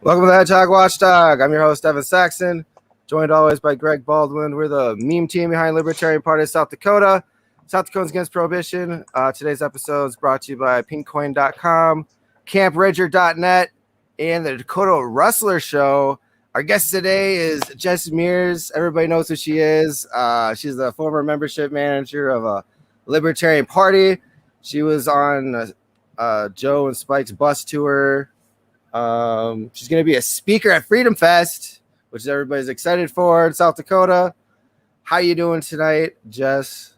Welcome to the Hedgehog Watchdog. I'm your host, Evan Saxon, joined always by Greg Baldwin. We're the meme team behind Libertarian Party of South Dakota. South Dakotans Against Prohibition. Today's episode is brought to you by pinkcoin.com, camprager.net, and the Dakota Rustler Show. Our guest today is Jess Mears. Everybody knows who she is. She's the former membership manager of a Libertarian Party. She was on Joe and Spike's bus tour. She's going to be a speaker at Freedom Fest, which everybody's excited for in South Dakota. How you doing tonight, Jess?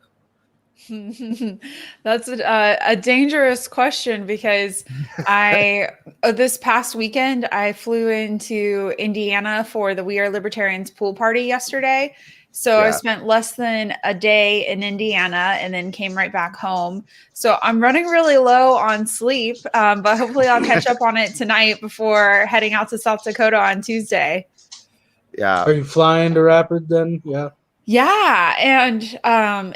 That's a dangerous question because this past weekend I flew into Indiana for the We Are Libertarians pool party yesterday. So I spent less than a day in Indiana and then came right back home. So I'm running really low on sleep, but hopefully I'll catch up on it tonight before heading out to South Dakota on Tuesday. Yeah. Are you flying to Rapid then? Yeah. Yeah, and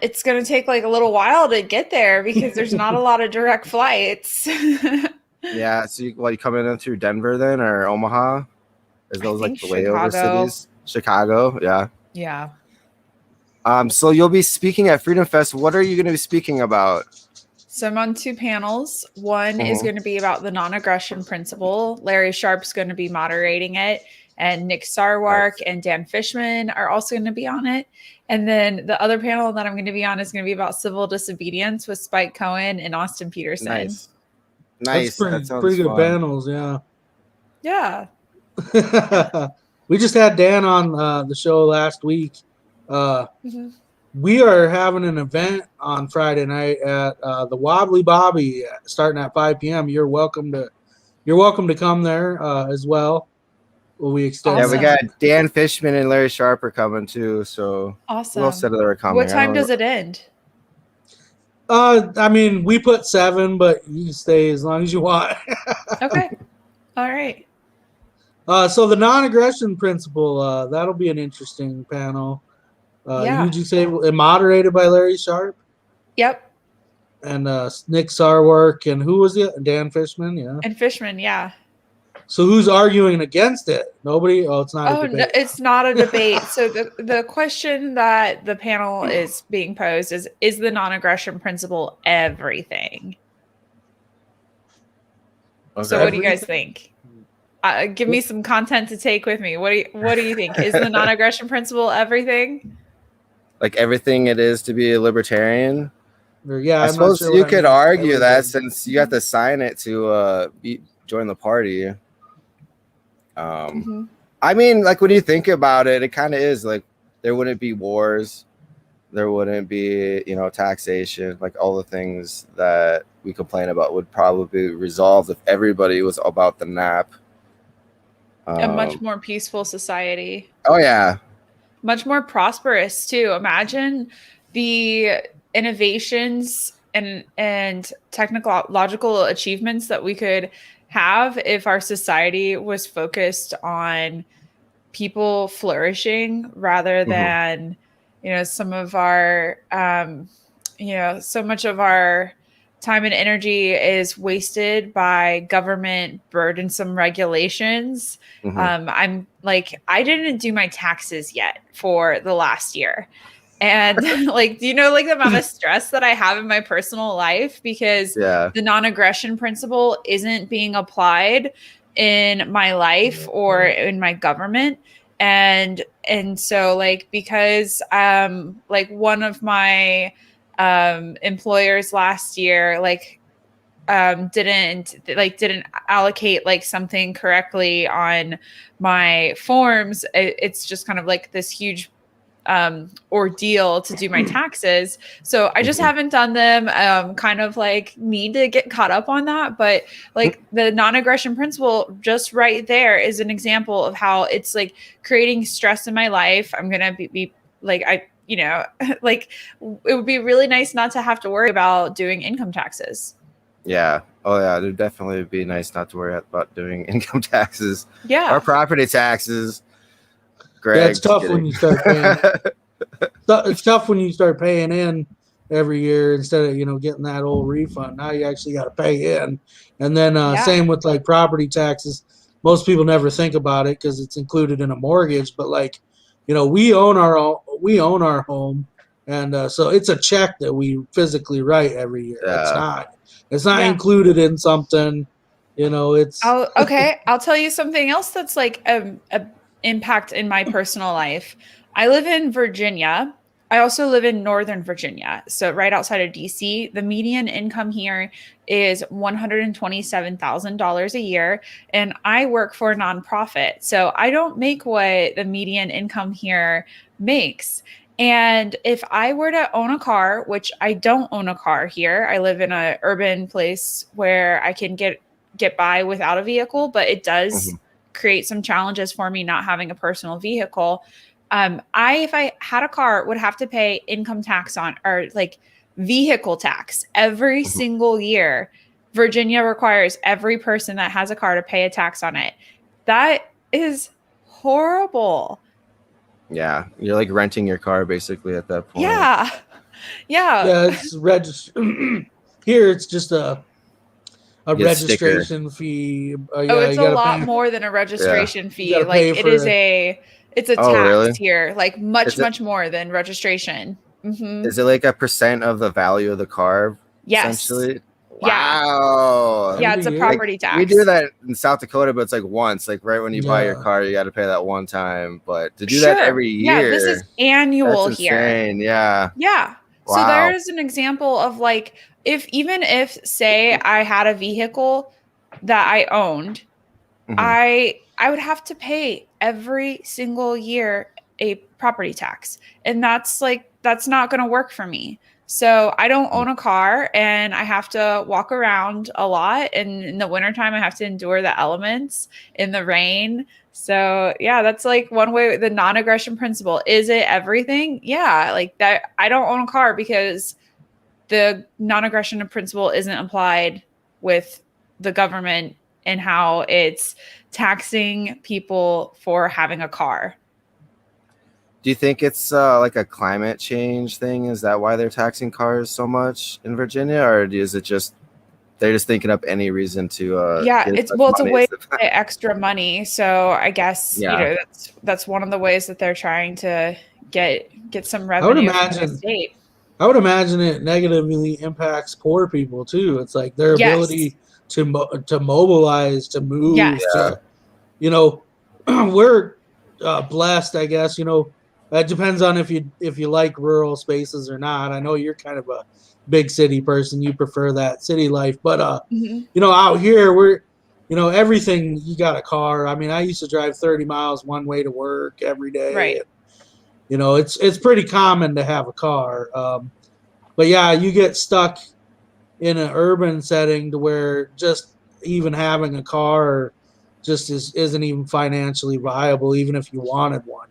it's going to take like a little while to get there because there's not a lot of direct flights. Yeah, so you coming in through Denver then or Omaha? Is those like the layover cities? Chicago, yeah. Yeah. So you'll be speaking at Freedom Fest. What are you going to be speaking about? So I'm on two panels. One is going to be about the non-aggression principle. Larry Sharp's going to be moderating it. And Nick Sarwark and Dan Fishman are also going to be on it. And then the other panel that I'm going to be on is going to be about civil disobedience with Spike Cohen and Austin Peterson. Nice. That's pretty good panels, yeah. Yeah. We just had Dan on the show last week. We are having an event on Friday night at the Wobbly Bobby starting at 5 p.m. You're welcome to come there as well. Will we extend? Yeah, we got Dan Fishman and Larry Sharp are coming too. So awesome. We'll said they were coming. What time does it end? I mean, we put 7, but you can stay as long as you want. Okay. All right. So the non-aggression principle, that'll be an interesting panel. Would you say moderated by Larry Sharp? Yep. And Nick Sarwark, and who was it? Dan Fishman, yeah. And Fishman, yeah. So who's arguing against it? Nobody? Oh, it's not a debate. No, it's not a debate. So the question that the panel is being posed is the non-aggression principle everything? Okay. So what do you guys think? Give me some content to take with me. What do you think? Is the non-aggression principle everything? Like everything it is to be a libertarian? Yeah, I suppose you could argue that since you have to sign it to join the party. I mean, like when you think about it, it kind of is like there wouldn't be wars, there wouldn't be, taxation, like all the things that we complain about would probably be resolved if everybody was about the nap. A much more peaceful society. Oh yeah, much more prosperous too. Imagine the innovations and technological achievements that we could have if our society was focused on people flourishing rather than, some of our, so much of our time and energy is wasted by government burdensome regulations. I'm like, I didn't do my taxes yet for the last year. And like, do you know, like the amount of stress that I have in my personal life because the non-aggression principle isn't being applied in my life or in my government. And so like, because like one of my employers last year, like didn't allocate like something correctly on my forms. It's just kind of like this huge ordeal to do my taxes. So I just haven't done them, kind of like need to get caught up on that. But like the non-aggression principle just right there is an example of how it's like creating stress in my life. I'm going to be like, like it would be really nice not to have to worry about doing income taxes. Yeah. Oh yeah. It'd definitely be nice not to worry about doing income taxes. Yeah. Or property taxes. Greg, yeah, it's tough when you start paying. It's tough when you start paying in every year instead of getting that old refund. Now you actually got to pay in, and then same with like property taxes. most people never think about it because it's included in a mortgage. But like, we own our home, and so it's a check that we physically write every year. Yeah. It's not Yeah. included in something. It's I'll tell you something else that's like a impact in my personal life. I live in Virginia. I also live in Northern Virginia, so right outside of DC. The median income here is $127,000 a year, and I work for a nonprofit, so I don't make what the median income here makes. And if I were to own a car, which I don't own a car here, I live in an urban place where I can get by without a vehicle, but it does create some challenges for me not having a personal vehicle. If I had a car, would have to pay income tax on, or like vehicle tax every single year. Virginia requires every person that has a car to pay a tax on it. That is horrible. Yeah, you're like renting your car basically at that point. Yeah. It's registered. Here it's just a registration fee. It's a lot more than a registration fee. Like it's a tax really? here, like much more than registration. Is it like a % of the value of the car? Yes. Essentially? Yeah. Wow. Yeah, it's a property tax. We do that in South Dakota, but it's like once, like right when you buy your car, you got to pay that one time. But to do that every year, this is annual that's here. Insane. Yeah. Yeah. Wow. So there's an example of like, if say I had a vehicle that I owned, I would have to pay every single year a property tax. And that's not going to work for me. So I don't own a car, and I have to walk around a lot. And in the wintertime, I have to endure the elements in the rain. So yeah, that's like one way. The non-aggression principle, is it everything? Yeah. Like that. I don't own a car because the non-aggression principle isn't applied with the government and how it's taxing people for having a car. Do you think it's like a climate change thing? Is that why they're taxing cars so much in Virginia, or is it just they're just thinking up any reason to? It's a way to get extra money. So I guess that's one of the ways that they're trying to get some revenue from the state. I would imagine it negatively impacts poor people too. It's like their ability to mobilize, to move. Yes. We're blessed, I guess. It depends on if you like rural spaces or not. I know you're kind of a big city person. You prefer that city life, but out here we're, everything. You got a car. I mean, I used to drive 30 miles one way to work every day. Right. It's pretty common to have a car. But yeah, you get stuck in an urban setting to where just even having a car just isn't even financially viable, even if you wanted one.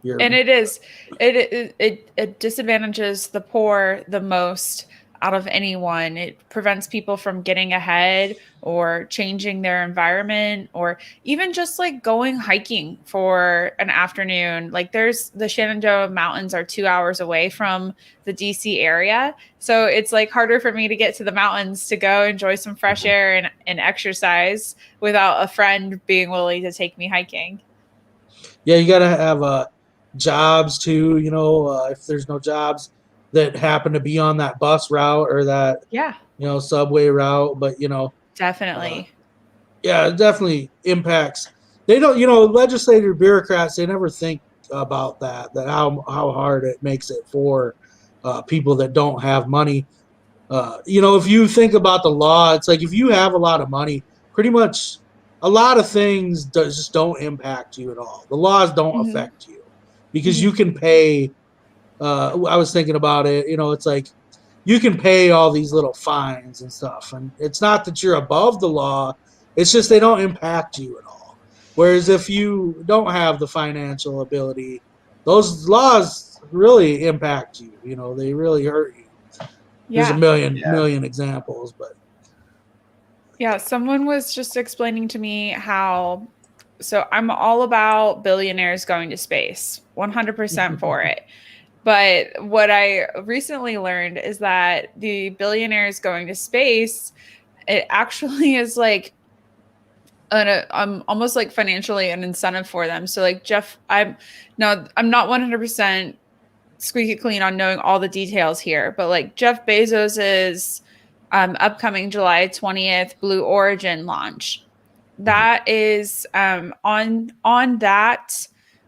And it disadvantages the poor the most out of anyone. It prevents people from getting ahead or changing their environment, or even just like going hiking for an afternoon. Like there's the Shenandoah Mountains are 2 hours away from the DC area. So it's like harder for me to get to the mountains to go enjoy some fresh air and exercise without a friend being willing to take me hiking. Yeah, you got to have jobs too, if there's no jobs that happen to be on that bus route or that subway route, but definitely it definitely impacts. They don't, legislative bureaucrats, they never think about that how hard it makes it for people that don't have money. If you think about the law, it's like if you have a lot of money, pretty much a lot of things just don't impact you at all. The laws don't affect you because you can pay. I was thinking about it. It's like you can pay all these little fines and stuff, and it's not that you're above the law. It's just they don't impact you at all. Whereas if you don't have the financial ability, those laws really impact you. They really hurt you. There's a million examples, but. Yeah, someone was just explaining to me so I'm all about billionaires going to space, 100% for it. But what I recently learned is that the billionaires going to space, it actually is like almost like financially an incentive for them. So like Jeff, I'm not 100% squeaky clean on knowing all the details here, but like Jeff Bezos's upcoming July 20th Blue Origin launch, that is on that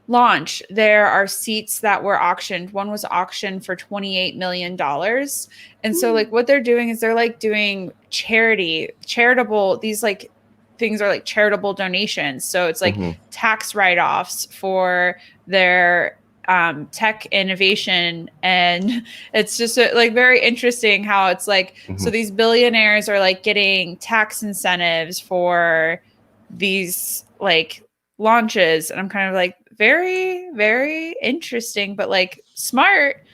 launch, there are seats that were auctioned. One was auctioned for $28 million. And so like what they're doing is they're like doing charitable, these like things are like charitable donations. So it's like tax write-offs for their tech innovation. And it's just like very interesting how it's like, so these billionaires are like getting tax incentives for these like launches. And I'm kind of like, very, very interesting, but like smart,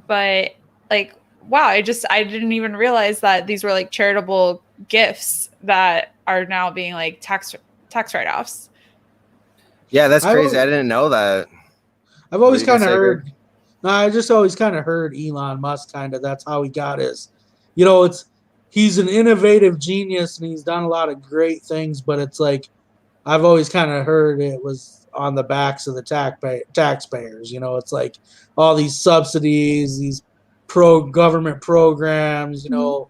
but like, wow, I didn't even realize that these were like charitable gifts that are now being like tax write-offs. Yeah, that's crazy. I didn't know that. I've always kind of heard. I just always kind of heard Elon Musk that's how he got his. He's an innovative genius and he's done a lot of great things, but it's like I've always kind of heard it was on the backs of the taxpayers. It's like all these subsidies, these government programs. So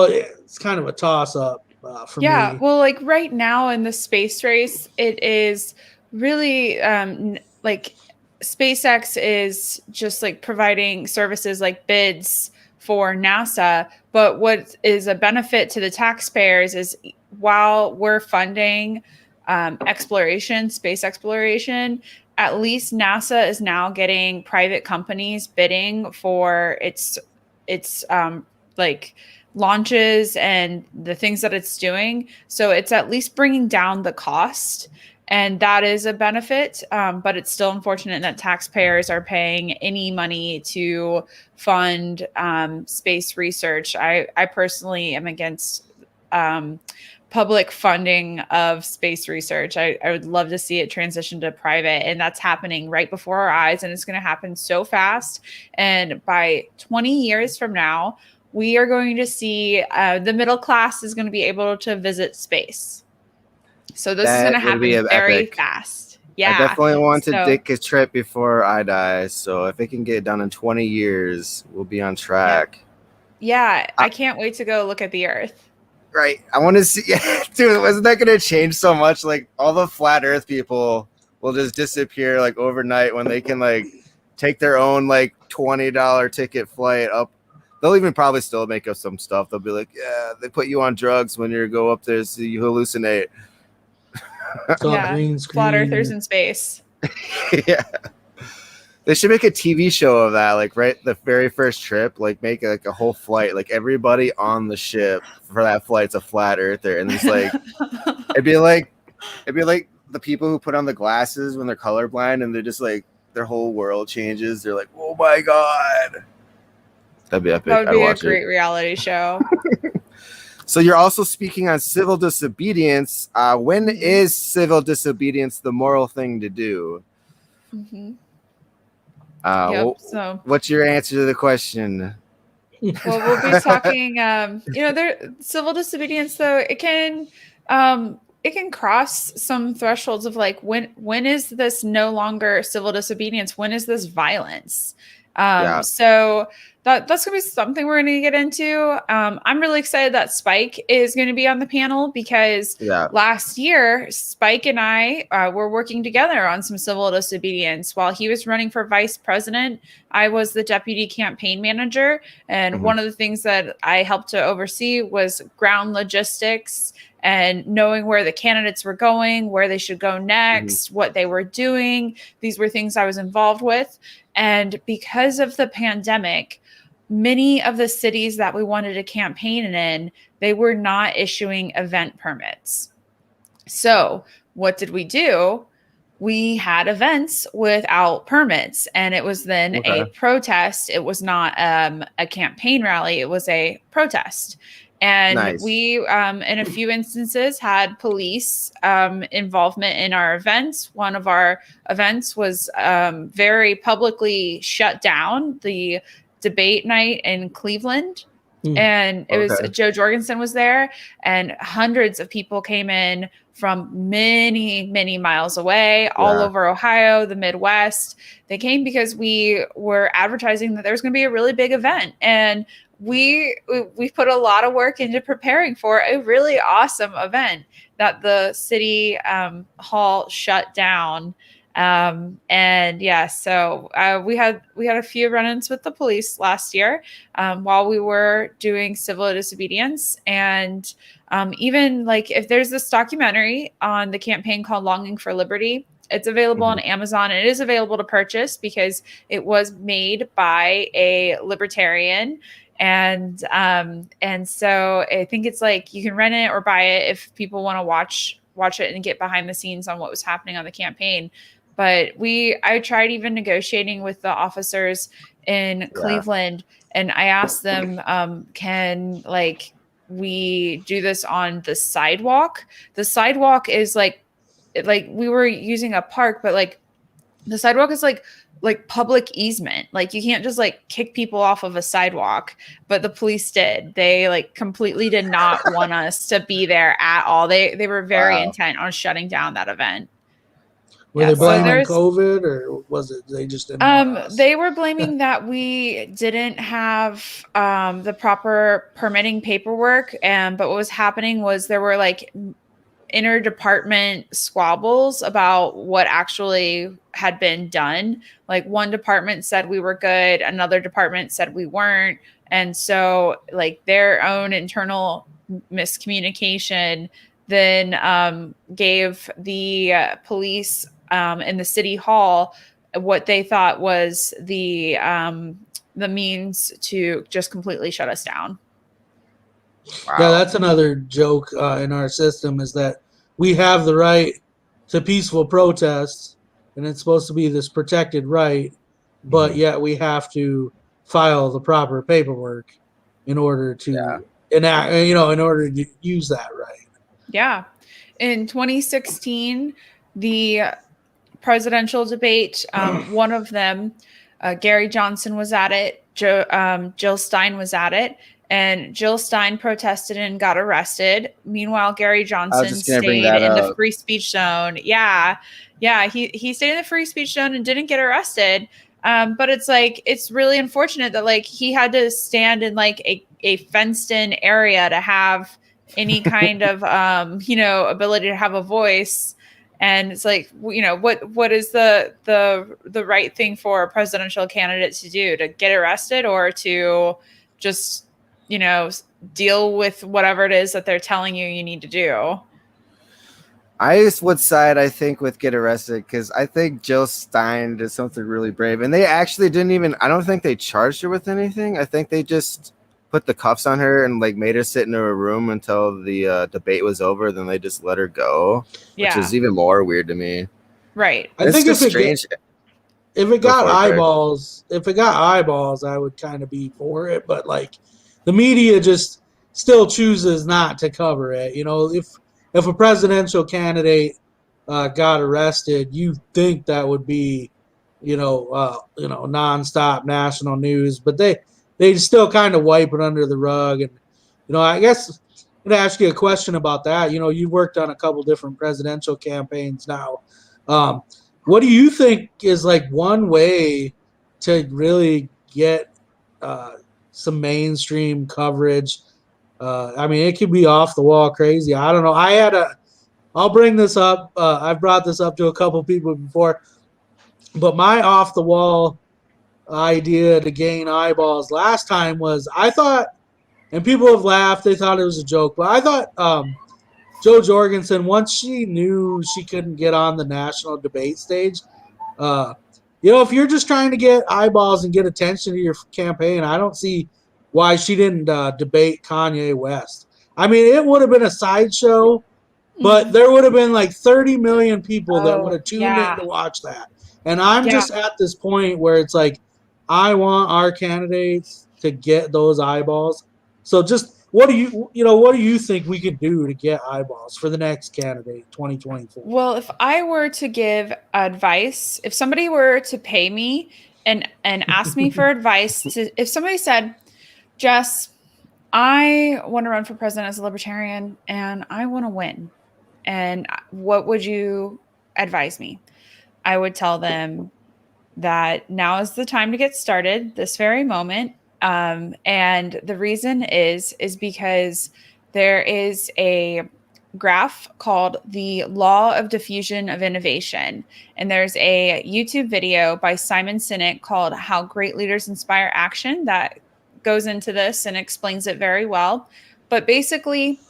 it's kind of a toss up for me. Yeah, well, like right now in the space race, it is really like SpaceX is just like providing services like bids for NASA. But what is a benefit to the taxpayers is while we're funding space exploration, at least NASA is now getting private companies bidding for its like launches and the things that it's doing. So it's at least bringing down the cost. And that is a benefit, but it's still unfortunate that taxpayers are paying any money to fund space research. I personally am against public funding of space research. I would love to see it transition to private, and that's happening right before our eyes, and it's going to happen so fast. And by 20 years from now, we are going to see the middle class is going to be able to visit space. So this is going to happen very fast. Yeah. I definitely want to take a trip before I die. So if it can get done in 20 years, we'll be on track. Yeah. I can't wait to go look at the Earth. Right. I want to see. Yeah, dude, wasn't that going to change so much? Like all the flat Earth people will just disappear like overnight when they can like take their own like $20 ticket flight up. They'll even probably still make up some stuff. They'll be like, yeah, they put you on drugs when you go up there so you hallucinate. Yeah, flat earthers in space. Yeah, they should make a TV show of that. Like, right, the very first trip, like make like a whole flight, like everybody on the ship for that flight's a flat earther, and it's like it'd be like the people who put on the glasses when they're colorblind, and they're just like their whole world changes. They're like, oh my god, that'd be epic. That would be a great reality show. So you're also speaking on civil disobedience. When is civil disobedience the moral thing to do? Mm-hmm. What's your answer to the question? Well, we'll be talking. Civil disobedience, though, it can cross some thresholds of like when is this no longer civil disobedience? When is this violence? So that's going to be something we're going to get into. I'm really excited that Spike is going to be on the panel because last year, Spike and I were working together on some civil disobedience. While he was running for vice president, I was the deputy campaign manager. And one of the things that I helped to oversee was ground logistics and knowing where the candidates were going, where they should go next, what they were doing. These were things I was involved with. And because of the pandemic, many of the cities that we wanted to campaign in, they were not issuing event permits. So what did we do? We had events without permits, and it was then a protest. It was not a campaign rally. It was a protest. And we, in a few instances, had police involvement in our events. One of our events was very publicly shut down, the debate night in Cleveland. And it was Okay. Joe Jorgensen was there, and hundreds of people came in from many, many miles away, all over Ohio, the Midwest. They came because we were advertising that there was going to be a really big event, and we put a lot of work into preparing for a really awesome event that the city hall shut down. And yeah, so we had a few run-ins with the police last year while we were doing civil disobedience. And even like if there's this documentary on the campaign called Longing for Liberty, it's available on Amazon. It is available to purchase because it was made by a libertarian. And so I think it's like you can rent it or buy it if people want to watch it and get behind the scenes on what was happening on the campaign. But I tried even negotiating with the officers in Cleveland, and I asked them, can like we do this on the sidewalk? The sidewalk is like we were using a park, but like the sidewalk is like public easement. Like you can't just like kick people off of a sidewalk, but the police did. They like completely did not want us to be there at all. They were very intent on shutting down that event. Were they blaming COVID, or was it they just didn't want us? They were blaming that we didn't have the proper permitting paperwork. But what was happening was there were like interdepartment squabbles about what actually had been done. Like one department said we were good, another department said we weren't. And so like their own internal miscommunication then gave the police in the city hall what they thought was the means to just completely shut us down. Wow. Yeah, that's another joke in our system, is that we have the right to peaceful protests, and it's supposed to be this protected right, but yet we have to file the proper paperwork in order to enact, in order to use that right. Yeah. In 2016, the presidential debate, one of them, Gary Johnson was at it. Jill Stein was at it. And Jill Stein protested and got arrested. Meanwhile, Gary Johnson stayed in the free speech zone. Yeah. He stayed in the free speech zone and didn't get arrested. But it's like, it's really unfortunate that like he had to stand in like a fenced in area to have any kind of, ability to have a voice. And it's like, what is the right thing for a presidential candidate to do? To get arrested or to just, deal with whatever it is that they're telling you need to do? I would side, I think, with get arrested, because I think Jill Stein did something really brave. And they actually I don't think they charged her with anything. I think they just put the cuffs on her and like made her sit in a room until the debate was over. Then they just let her go, which is even more weird to me. Right. I think if it got eyeballs, I would kind of be for it. But like the media just still chooses not to cover it. If a presidential candidate got arrested, you think that would be, nonstop national news, but they still kind of wipe it under the rug. And, I guess I'm going to ask you a question about that. You've worked on a couple different presidential campaigns now. What do you think is like one way to really get some mainstream coverage? It could be off the wall crazy. I don't know. I'll bring this up. I've brought this up to a couple people before, but my off the wall idea to gain eyeballs last time was, I thought, and people have laughed, they thought it was a joke, but I thought Joe Jorgensen, once she knew she couldn't get on the national debate stage, if you're just trying to get eyeballs and get attention to your campaign, I don't see why she didn't debate Kanye West. It would have been a sideshow, but there would have been like 30 million people that would have tuned in to watch that. And I'm just at this point where it's like, I want our candidates to get those eyeballs. So just what do you think we could do to get eyeballs for the next candidate 2024? Well, if I were to give advice, if somebody were to pay me and ask me for advice, if somebody said, Jess, I want to run for president as a libertarian, and I want to win. And what would you advise me? I would tell them that now is the time to get started, this very moment. And the reason is because there is a graph called the law of diffusion of innovation. And there's a YouTube video by Simon Sinek called How Great Leaders Inspire Action that goes into this and explains it very well. But basically,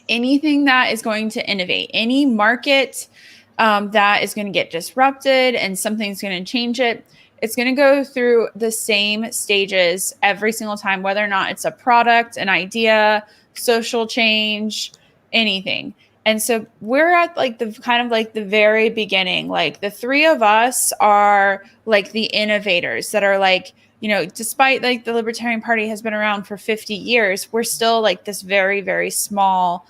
anything that is going to innovate, any market that is going to get disrupted and something's going to change it, it's going to go through the same stages every single time, whether or not it's a product, an idea, social change, anything. And so we're at like the kind of like the very beginning. Like the three of us are like the innovators that are like, you know, despite like the Libertarian Party has been around for 50 years, we're still like this very, very small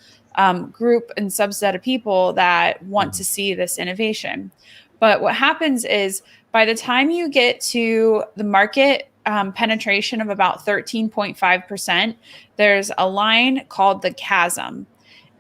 group and subset of people that want to see this innovation. But what happens is by the time you get to the market penetration of about 13.5%, there's a line called the chasm.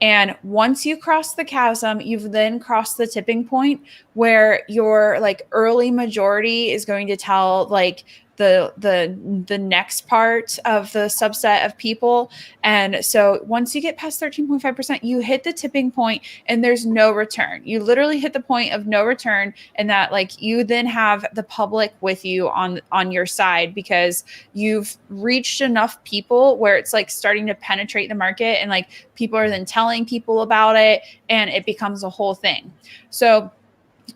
And once you cross the chasm, you've then crossed the tipping point where your like early majority is going to tell like the next part of the subset of people. And so once you get past 13.5%, you hit the tipping point and there's no return. You literally hit the point of no return, and that like you then have the public with you on your side because you've reached enough people where it's like starting to penetrate the market, and like people are then telling people about it and it becomes a whole thing. So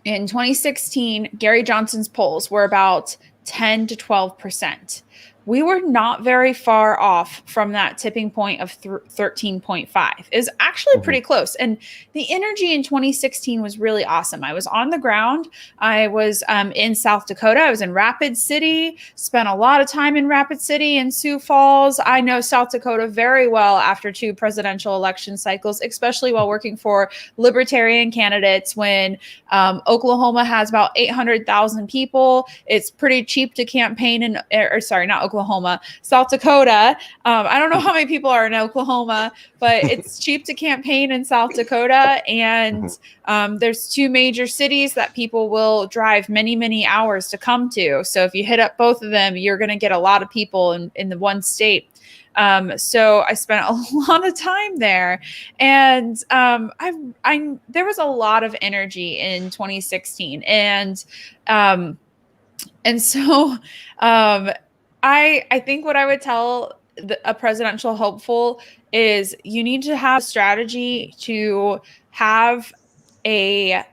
in 2016, Gary Johnson's polls were about 10 to 12%. We were not very far off from that tipping point of 13.5. It was actually pretty close. And the energy in 2016 was really awesome. I was on the ground. I was in South Dakota. I was in Rapid City, spent a lot of time in Rapid City and Sioux Falls. I know South Dakota very well after 2 presidential election cycles, especially while working for libertarian candidates when Oklahoma has about 800,000 people. It's pretty cheap to campaign in, or sorry, not Oklahoma, South Dakota. I don't know how many people are in Oklahoma, but it's cheap to campaign in South Dakota. And there's 2 major cities that people will drive many, many hours to come to. So if you hit up both of them, you're going to get a lot of people in the one state. So I spent a lot of time there, and there was a lot of energy in 2016, and so I think what I would tell a presidential hopeful is you need to have a strategy to have a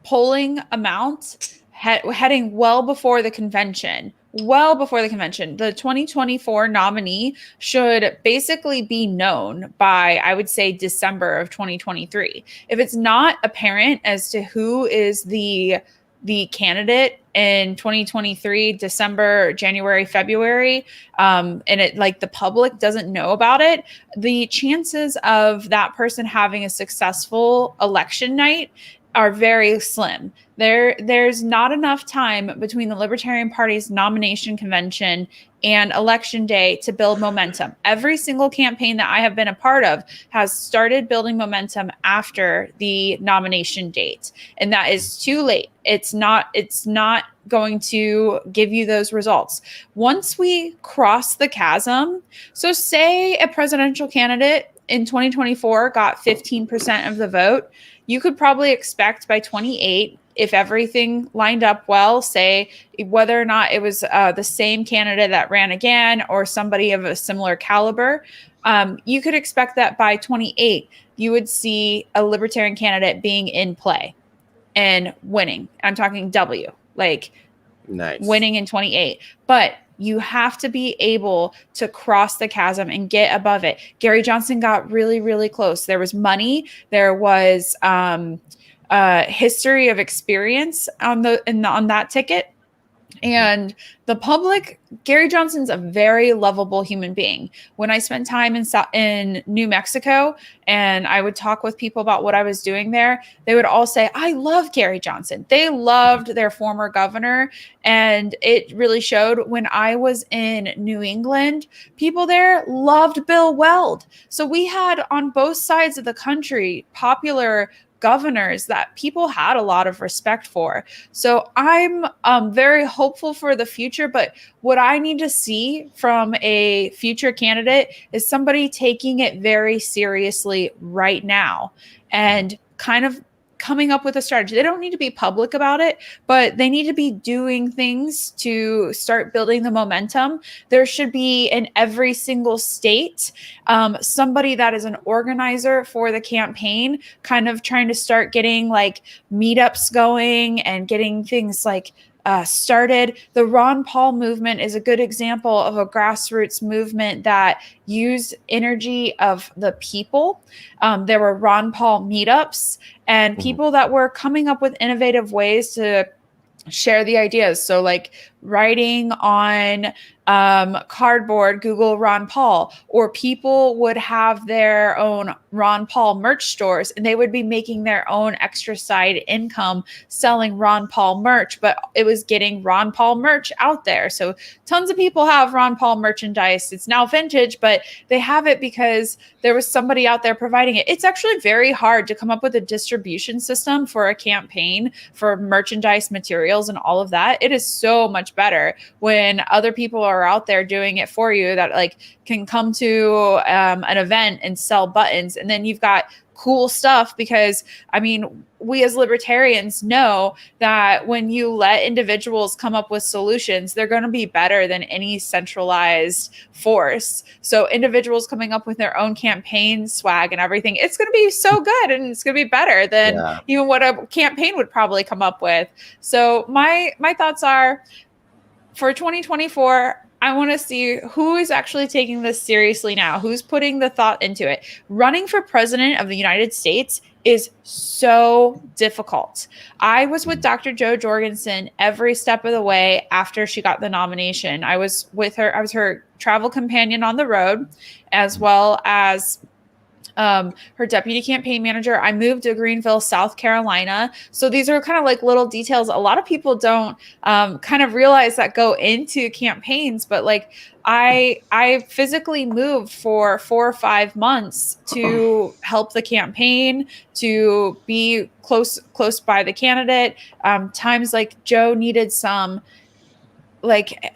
polling amount heading well before the convention. The 2024 nominee should basically be known by, I would say, December of 2023. If it's not apparent as to who is the candidate in 2023, December, January, February, and it like the public doesn't know about it, the chances of that person having a successful election night are very slim. There's not enough time between the Libertarian Party's nomination convention and election day to build momentum. Every single campaign that I have been a part of has started building momentum after the nomination date, and that is too late. It's not going to give you those results. Once we cross the chasm, so say a presidential candidate in 2024 got 15% of the vote, you could probably expect by 28, if everything lined up well, say whether or not it was the same candidate that ran again or somebody of a similar caliber, you could expect that by 28, you would see a libertarian candidate being in play and winning. I'm talking W, like nice. Winning in 28. But you have to be able to cross the chasm and get above it. Gary Johnson got really, really close. There was money. There was history of experience on that ticket. And the public, Gary Johnson's a very lovable human being. When I spent time in New Mexico and I would talk with people about what I was doing there, they would all say, I love Gary Johnson. They loved their former governor. And it really showed. When I was in New England, people there loved Bill Weld. So we had on both sides of the country popular governors that people had a lot of respect for. So I'm very hopeful for the future, but what I need to see from a future candidate is somebody taking it very seriously right now and kind of coming up with a strategy. They don't need to be public about it, but they need to be doing things to start building the momentum. There should be in every single state somebody that is an organizer for the campaign, kind of trying to start getting like meetups going and getting things like started. The Ron Paul movement is a good example of a grassroots movement that used energy of the people. There were Ron Paul meetups and people that were coming up with innovative ways to share the ideas. So like writing on cardboard, Google Ron Paul, or people would have their own Ron Paul merch stores and they would be making their own extra side income selling Ron Paul merch, but it was getting Ron Paul merch out there. So tons of people have Ron Paul merchandise. It's now vintage, but they have it because there was somebody out there providing it. It's actually very hard to come up with a distribution system for a campaign for merchandise materials and all of that. It is so much better when other people are out there doing it for you that like can come to an event and sell buttons. And then you've got cool stuff because I mean, we as libertarians know that when you let individuals come up with solutions, they're going to be better than any centralized force. So individuals coming up with their own campaign swag and everything, it's going to be so good and it's going to be better than even what a campaign would probably come up with. So my thoughts are for 2024, I want to see who is actually taking this seriously now, who's putting the thought into it. Running for president of the United States is so difficult. I was with Dr. Jo Jorgensen every step of the way after she got the nomination. I was with her. I was her travel companion on the road, as well as her deputy campaign manager. I moved to Greenville, South Carolina. So these are kind of like little details. A lot of people don't kind of realize that go into campaigns, but like I physically moved for 4 or 5 months to help the campaign, to be close by the candidate. Times like Joe needed some like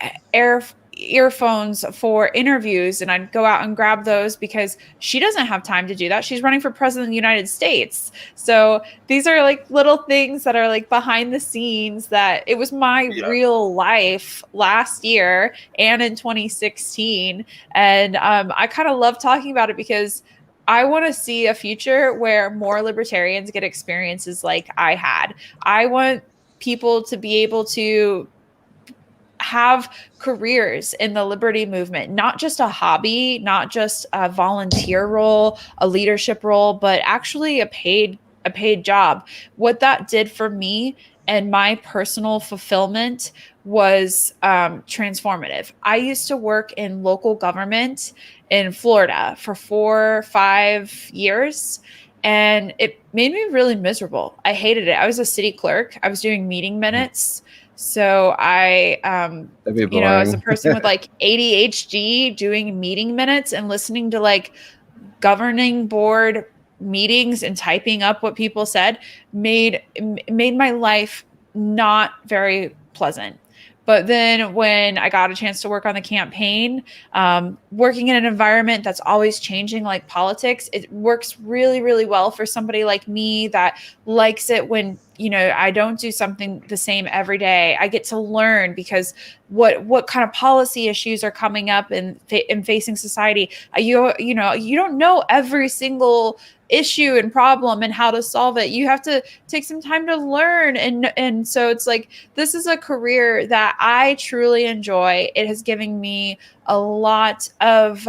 earphones for interviews, and I'd go out and grab those because she doesn't have time to do that. She's running for president of the United States. So these are like little things that are like behind the scenes that it was my real life last year and in 2016. And I kind of love talking about it because I want to see a future where more libertarians get experiences like I had. I want people to be able to have careers in the liberty movement, not just a hobby, not just a volunteer role, a leadership role, but actually a paid job. What that did for me and my personal fulfillment was transformative. I used to work in local government in Florida for 4 or 5 years, and it made me really miserable. I hated it. I was a city clerk. I was doing meeting minutes. So I, as a person with like ADHD, doing meeting minutes and listening to like governing board meetings and typing up what people said made my life not very pleasant. But then when I got a chance to work on the campaign, working in an environment that's always changing like politics, it works really, really well for somebody like me that likes it when, I don't do something the same every day. I get to learn because what kind of policy issues are coming up in facing society. You don't know every single issue and problem and how to solve it. You have to take some time to learn. And so it's like, this is a career that I truly enjoy. It has given me a lot of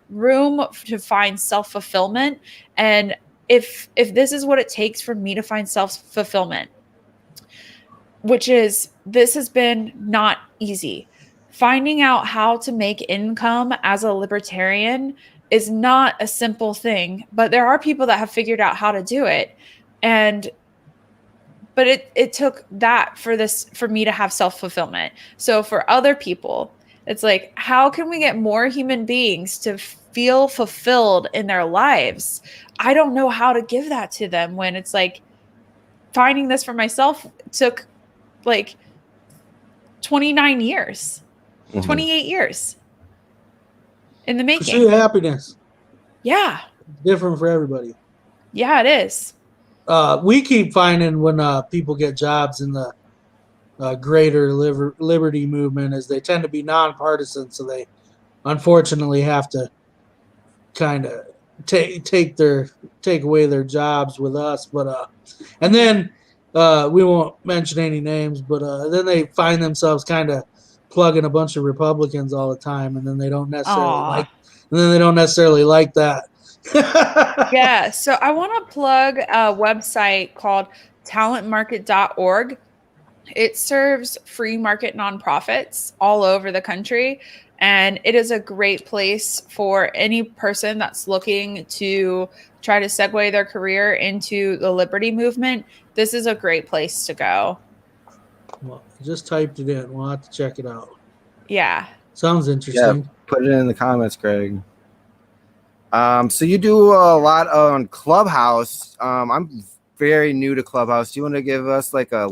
room to find self-fulfillment. And if this is what it takes for me to find self-fulfillment, which is this has been not easy. Finding out how to make income as a libertarian is not a simple thing, but there are people that have figured out how to do it. And but it took that for me to have self-fulfillment. So for other people, it's like, how can we get more human beings to feel fulfilled in their lives? I don't know how to give that to them, when it's like finding this for myself took like 29 years, 28 years in the making. Pursue happiness. Yeah. Different for everybody. Yeah, it is. We keep finding when people get jobs in the greater liberty movement, is they tend to be nonpartisan, so they unfortunately have to kind of take away their jobs with us. But and then we won't mention any names, but then they find themselves kind of plugging a bunch of Republicans all the time, and then they don't necessarily like that. Yeah. So I want to plug a website called talentmarket.org. It serves free market nonprofits all over the country. And it is a great place for any person that's looking to try to segue their career into the liberty movement. This is a great place to go. Well, just typed it in. We'll have to check it out. Yeah. Sounds interesting. Yeah, put it in the comments, Greg. So you do a lot on Clubhouse. I'm very new to Clubhouse. Do you want to give us like a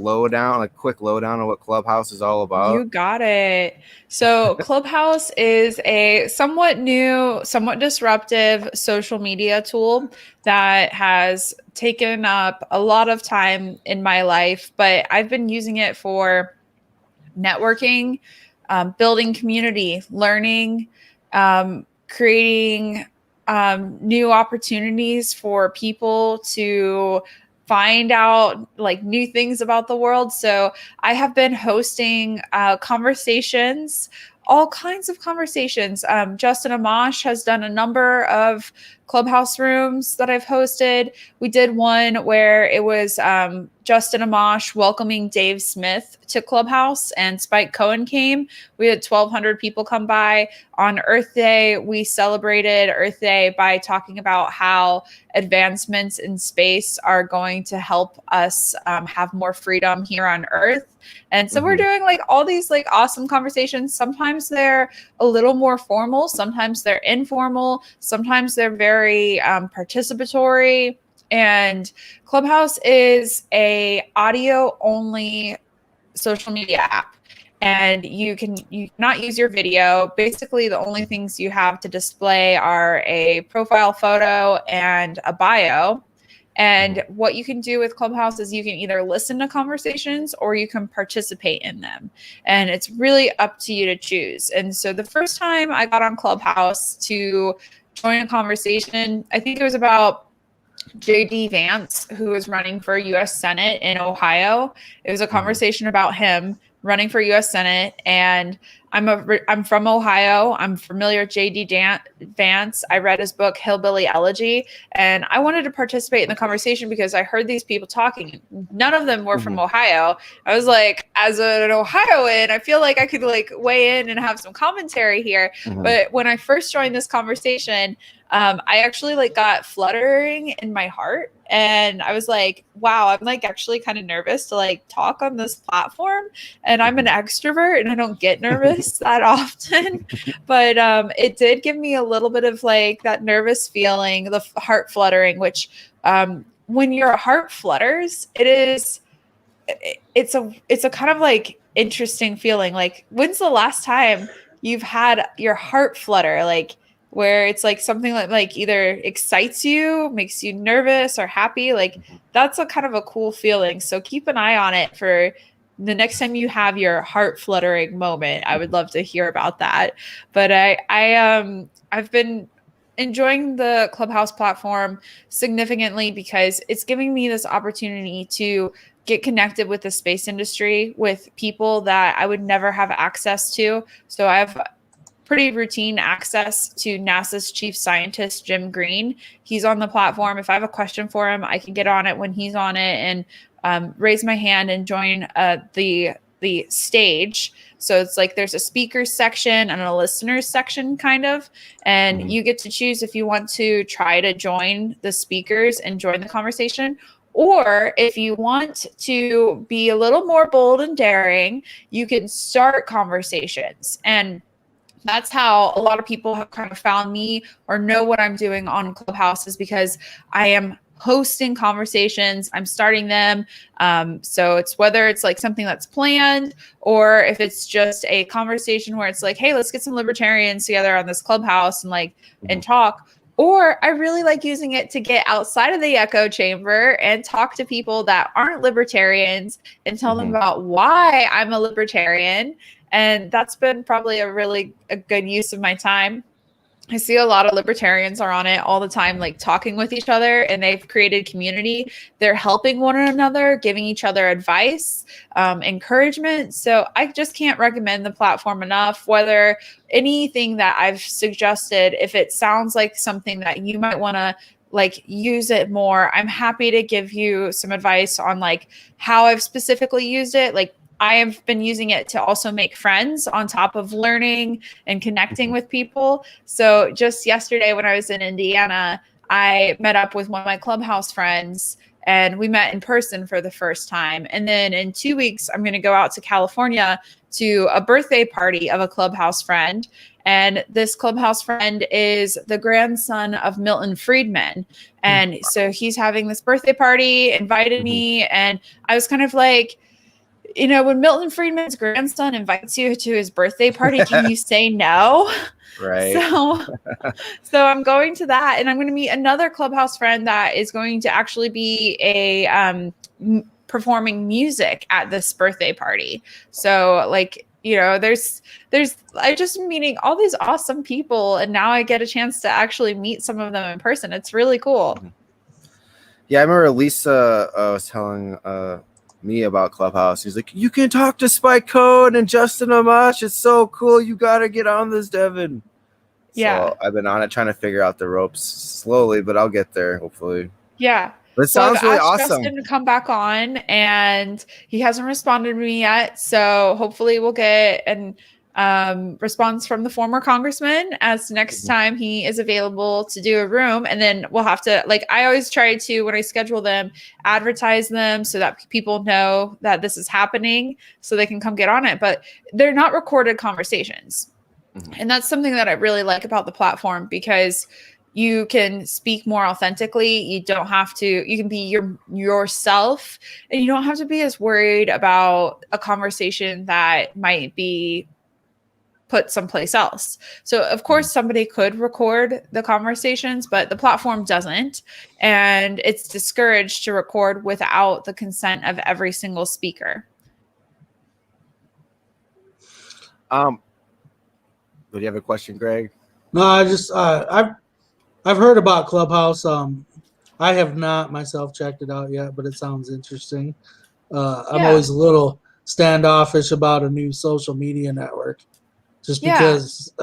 quick lowdown on what Clubhouse is all about? You got it. So Clubhouse is a somewhat new, somewhat disruptive social media tool that has taken up a lot of time in my life, but I've been using it for networking, building community, learning, creating new opportunities for people to find out like new things about the world. So I have been hosting conversations, all kinds of conversations. Justin Amash has done a number of Clubhouse rooms that I've hosted. We did one where it was Justin Amash welcoming Dave Smith to Clubhouse, and Spike Cohen came. We had 1,200 people come by. On Earth Day, we celebrated Earth Day by talking about how advancements in space are going to help us have more freedom here on Earth. And so we're doing like all these like awesome conversations. Sometimes they're a little more formal, sometimes they're informal, sometimes they're very participatory. And Clubhouse is a audio only social media app, and you cannot use your video. Basically, the only things you have to display are a profile photo and a bio. And what you can do with Clubhouse is you can either listen to conversations or you can participate in them. And it's really up to you to choose. And so the first time I got on Clubhouse to join a conversation, I think it was about JD Vance, who was running for US Senate in Ohio. It was a conversation about him running for US Senate, and I'm from Ohio. I'm familiar with JD Vance. I read his book Hillbilly Elegy, and I wanted to participate in the conversation because I heard these people talking. None of them were from Ohio. I was like, as an Ohioan, I feel like I could like weigh in and have some commentary here. But when I first joined this conversation, I actually like got fluttering in my heart, and I was like, wow, I'm like actually kind of nervous to like talk on this platform, and I'm an extrovert and I don't get nervous that often. But it did give me a little bit of like that nervous feeling, the heart fluttering, which when your heart flutters, it's a kind of like interesting feeling. Like, when's the last time you've had your heart flutter? Like, where it's like something that like either excites you, makes you nervous or happy. Like, that's a kind of a cool feeling. So keep an eye on it for the next time you have your heart fluttering moment. I would love to hear about that. But I've been enjoying the Clubhouse platform significantly because it's giving me this opportunity to get connected with the space industry, with people that I would never have access to. So I have pretty routine access to NASA's chief scientist, Jim Green. He's on the platform. If I have a question for him, I can get on it when he's on it. And raise my hand and join the stage. So it's like there's a speakers section and a listeners section kind of, and you get to choose if you want to try to join the speakers and join the conversation, or if you want to be a little more bold and daring, you can start conversations. And that's how a lot of people have kind of found me or know what I'm doing on Clubhouse, is because I am hosting conversations, I'm starting them. So it's whether it's like something that's planned, or if it's just a conversation where it's like, hey, let's get some libertarians together on this Clubhouse and like and talk. Or I really like using it to get outside of the echo chamber and talk to people that aren't libertarians and tell them about why I'm a libertarian. And that's been probably a good use of my time. I see a lot of libertarians are on it all the time, like talking with each other, and they've created community. They're helping one another, giving each other advice, encouragement. So I just can't recommend the platform enough. Whether anything that I've suggested, if it sounds like something that you might want to like use it more, I'm happy to give you some advice on like how I've specifically used it. Like I have been using it to also make friends on top of learning and connecting with people. So just yesterday when I was in Indiana, I met up with one of my Clubhouse friends and we met in person for the first time. And then in 2 weeks, I'm going to go out to California to a birthday party of a Clubhouse friend. And this Clubhouse friend is the grandson of Milton Friedman. And so he's having this birthday party, invited me, and I was kind of like, you know, when Milton Friedman's grandson invites you to his birthday party, can you say no? Right. So I'm going to that, and I'm going to meet another Clubhouse friend that is going to actually be a performing music at this birthday party. So like, you know, I just meeting all these awesome people, and now I get a chance to actually meet some of them in person. It's really cool. Yeah, I remember Lisa was telling me about Clubhouse. He's like, you can talk to Spike Cohn and Justin Amash. It's so cool. You got to get on this, Devin. Yeah. So I've been on it trying to figure out the ropes slowly, but I'll get there hopefully. Yeah. But it sounds really awesome. Justin to come back on, and he hasn't responded to me yet. So hopefully we'll get an response from the former congressman as next time he is available to do a room. And then we'll have to, like, I always try to, when I schedule them, advertise them so that people know that this is happening so they can come get on it. But they're not recorded conversations. And that's something that I really like about the platform, because you can speak more authentically. You don't have to, you can be yourself, and you don't have to be as worried about a conversation that might be put someplace else. So of course somebody could record the conversations, but the platform doesn't. And it's discouraged to record without the consent of every single speaker. Do you have a question, Greg? No, I just I've heard about Clubhouse. I have not myself checked it out yet, but it sounds interesting. I'm always a little standoffish about a new social media network, just because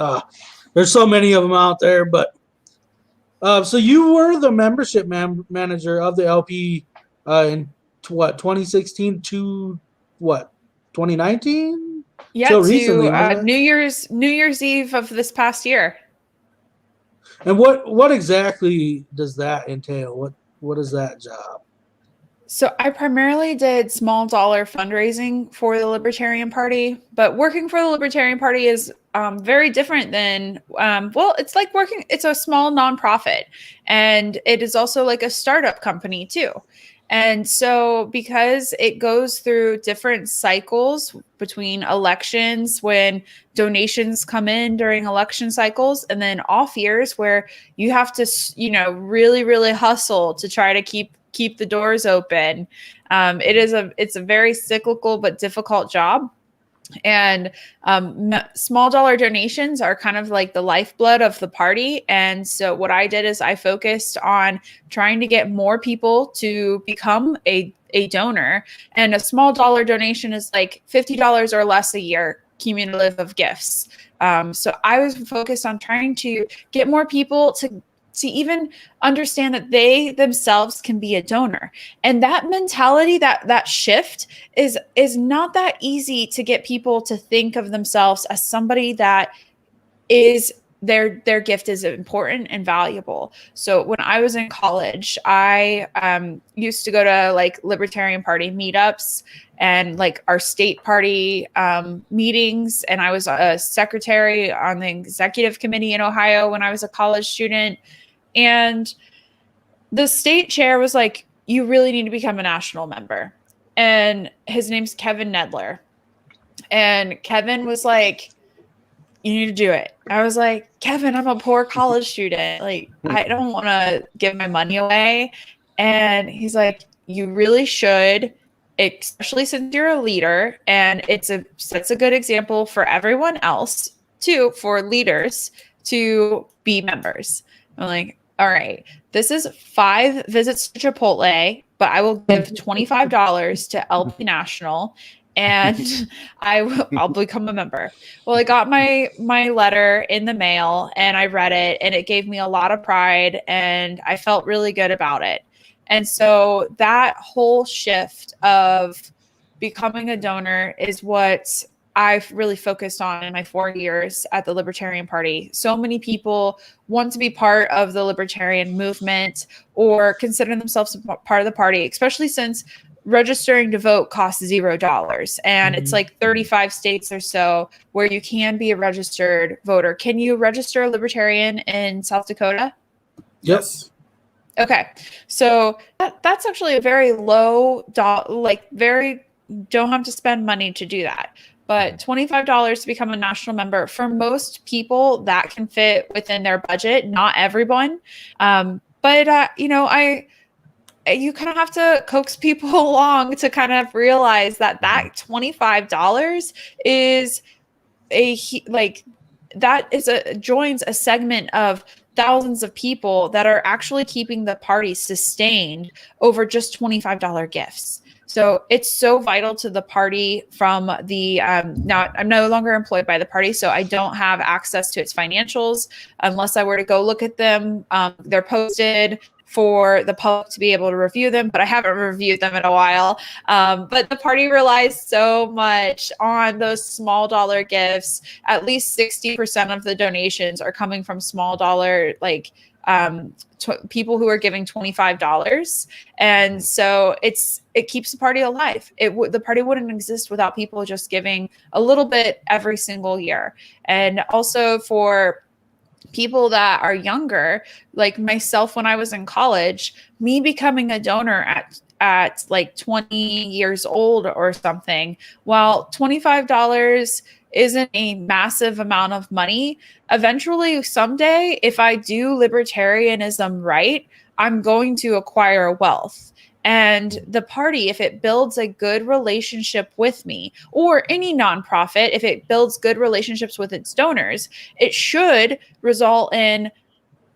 there's so many of them out there. But so you were the membership manager of the LP in 2016 to 2019? Yeah, so to recently, New Year's Eve of this past year. And what exactly does that entail? What is that job? So I primarily did small dollar fundraising for the Libertarian Party, but working for the Libertarian Party is very different than, it's like it's a small nonprofit, and it is also like a startup company too. And so because it goes through different cycles between elections, when donations come in during election cycles, and then off years where you have to, really, really hustle to try to keep the doors open. It's a very cyclical but difficult job. And small dollar donations are kind of like the lifeblood of the party. And so what I did is I focused on trying to get more people to become a donor. And a small dollar donation is like $50 or less a year cumulative of gifts. So I was focused on trying to get more people to even understand that they themselves can be a donor. And that mentality, that shift is not that easy to get people to think of themselves as somebody that is their gift is important and valuable. So when I was in college, I used to go to like Libertarian Party meetups and like our state party meetings. And I was a secretary on the executive committee in Ohio when I was a college student. And the state chair was like, you really need to become a national member. And his name's Kevin Nedler. And Kevin was like, you need to do it. I was like, Kevin, I'm a poor college student. Like, I don't want to give my money away. And he's like, you really should, especially since you're a leader. And sets a good example for everyone else too, for leaders to be members. I'm like, all right, this is 5 visits to Chipotle, but I will give $25 to LP National. And I'll become a member. Well, I got my letter in the mail and I read it, and it gave me a lot of pride and I felt really good about it. And so that whole shift of becoming a donor is what I've really focused on in my 4 years at the Libertarian Party. So many people want to be part of the Libertarian movement or consider themselves part of the party, especially since registering to vote costs $0. And it's like 35 states or so where you can be a registered voter. Can you register a Libertarian in South Dakota? Yes. Okay. So that's actually a very low, don't have to spend money to do that. But $25 to become a national member, for most people, that can fit within their budget. Not everyone. You kind of have to coax people along to kind of realize that $25 is joins a segment of thousands of people that are actually keeping the party sustained over just $25 gifts. So it's so vital to the party from the, now I'm no longer employed by the party, so I don't have access to its financials unless I were to go look at them. They're posted for the public to be able to review them, but I haven't reviewed them in a while. But the party relies so much on those small dollar gifts. At least 60% of the donations are coming from small dollar, people who are giving $25. And so it keeps the party alive. The party wouldn't exist without people just giving a little bit every single year. And also for people that are younger, like myself, when I was in college, me becoming a donor at like 20 years old or something, while $25 isn't a massive amount of money, eventually someday, if I do libertarianism right, I'm going to acquire wealth. And the party, if it builds a good relationship with me, or any nonprofit, if it builds good relationships with its donors, it should result in,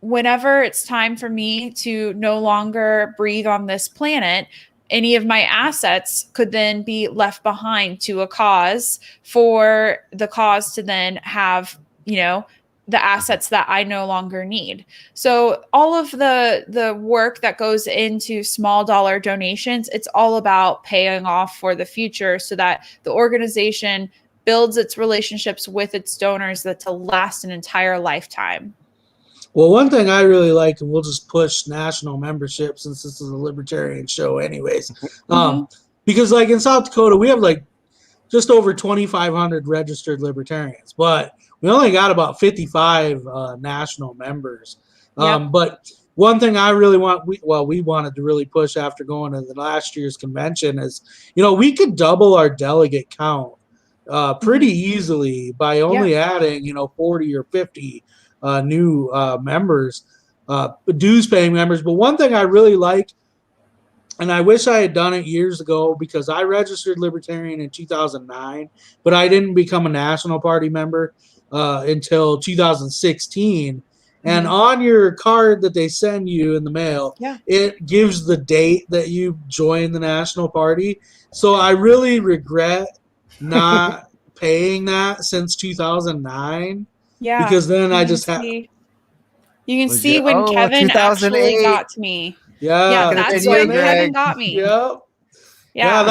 whenever it's time for me to no longer breathe on this planet, any of my assets could then be left behind to a cause, for the cause to then have, the assets that I no longer need. So all of the work that goes into small dollar donations, it's all about paying off for the future so that the organization builds its relationships with its donors that to last an entire lifetime. Well, one thing I really like, and we'll just push national membership since this is a libertarian show anyways, because like in South Dakota, we have like just over 2,500 registered libertarians, but we only got about 55 national members. But one thing I really we wanted to really push after going to the last year's convention is, we could double our delegate count pretty easily by only adding, 40 or 50 new members, dues paying members. But one thing I really like, and I wish I had done it years ago, because I registered Libertarian in 2009, but I didn't become a National Party member until 2016. And on your card that they send you in the mail, it gives the date that you joined the National Party. So I really regret not paying that since 2009. Yeah. Because then I just have... You can Was see you- when oh, Kevin actually 2008. got to me. Yeah, Yeah, Could've that's been when you, Kevin Greg. got me. Yep. Yeah,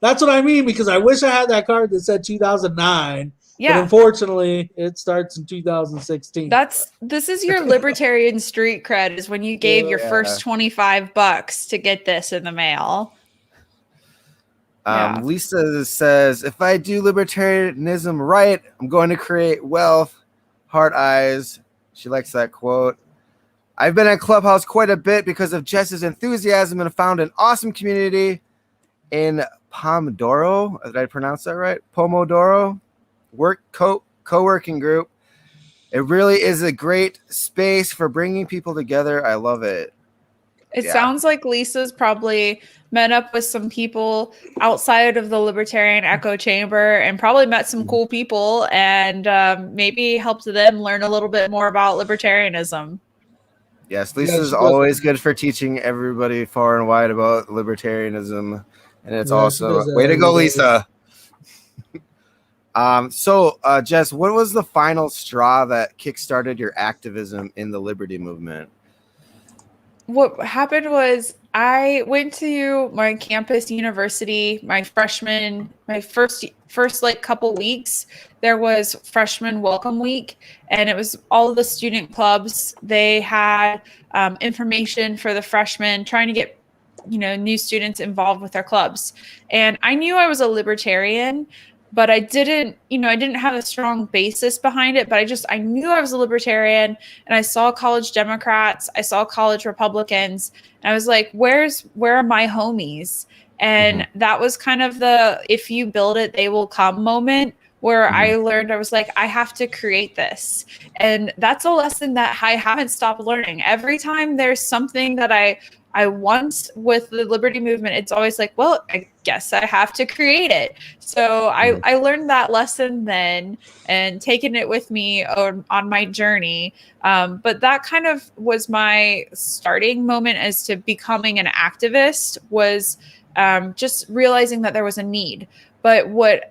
that's what I mean, because I wish I had that card that said 2009, but Yeah. unfortunately it starts in 2016. This is your libertarian street cred, is when you gave your Yeah. first $25 to get this in the mail. Yeah. Lisa says, if I do libertarianism right, I'm going to create wealth. Heart eyes. She likes that quote. I've been at Clubhouse quite a bit because of Jess's enthusiasm and found an awesome community in Pomodoro. Did I pronounce that right? Pomodoro co-working group. It really is a great space for bringing people together. I love it. It sounds like Lisa's probably met up with some people outside of the libertarian echo chamber and probably met some cool people and maybe helped them learn a little bit more about libertarianism. Yes, Lisa's always good for teaching everybody far and wide about libertarianism, and it's awesome. Way to go, Lisa. So, Jess, what was the final straw that kickstarted your activism in the liberty movement? What happened was I went to my campus university, my first like couple weeks. There was freshman welcome week, and it was all of the student clubs. They had information for the freshmen, trying to get new students involved with their clubs. And I knew I was a libertarian, but I didn't have a strong basis behind it, but I knew I was a libertarian, and I saw college Democrats, I saw college Republicans, and I was like, where are my homies? And that was kind of the, if you build it, they will come moment, where I learned, I was like, I have to create this. And that's a lesson that I haven't stopped learning. Every time there's something that I want with the liberty movement, it's always like, well, I guess I have to create it. So I learned that lesson then and taken it with me on my journey. But that kind of was my starting moment as to becoming an activist, was just realizing that there was a need. But what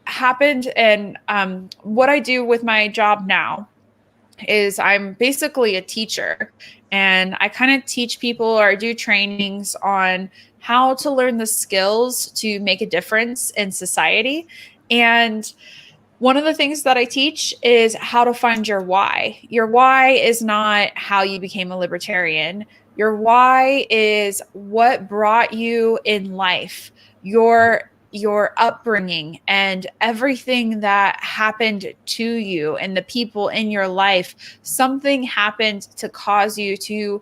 happened, and what I do with my job now, is I'm basically a teacher, and I kind of teach people or do trainings on how to learn the skills to make a difference in society. And one of the things that I teach is how to find your why. Your why is not how you became a libertarian. Your why is what brought you in life, your upbringing and everything that happened to you and the people in your life. Something happened to cause you to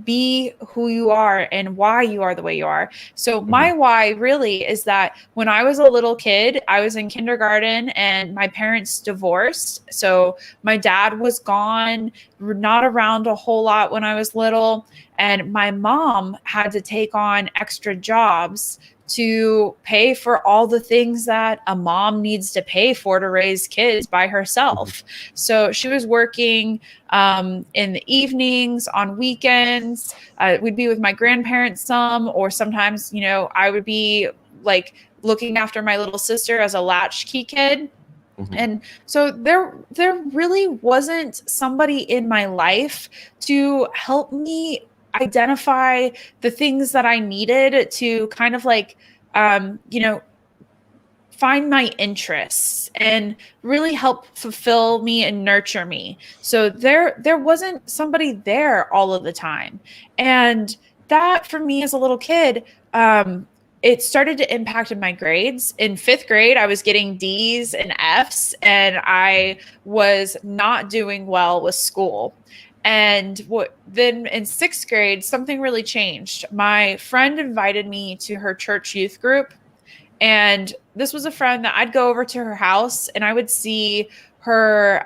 be who you are and why you are the way you are. So my why really is that when I was a little kid, I was in kindergarten and my parents divorced. So my dad was gone, not around a whole lot when I was little. And my mom had to take on extra jobs to pay for all the things that a mom needs to pay for to raise kids by herself. So she was working in the evenings, on weekends. We'd be with my grandparents some, or sometimes, I would be like looking after my little sister as a latchkey kid. And so there really wasn't somebody in my life to help me identify the things that I needed to kind of like, find my interests and really help fulfill me and nurture me. So there wasn't somebody there all of the time. And that for me as a little kid, it started to impact in my grades. In 5th grade, I was getting D's and F's, and I was not doing well with school. And then in 6th grade, something really changed. My friend invited me to her church youth group. And this was a friend that I'd go over to her house and I would see her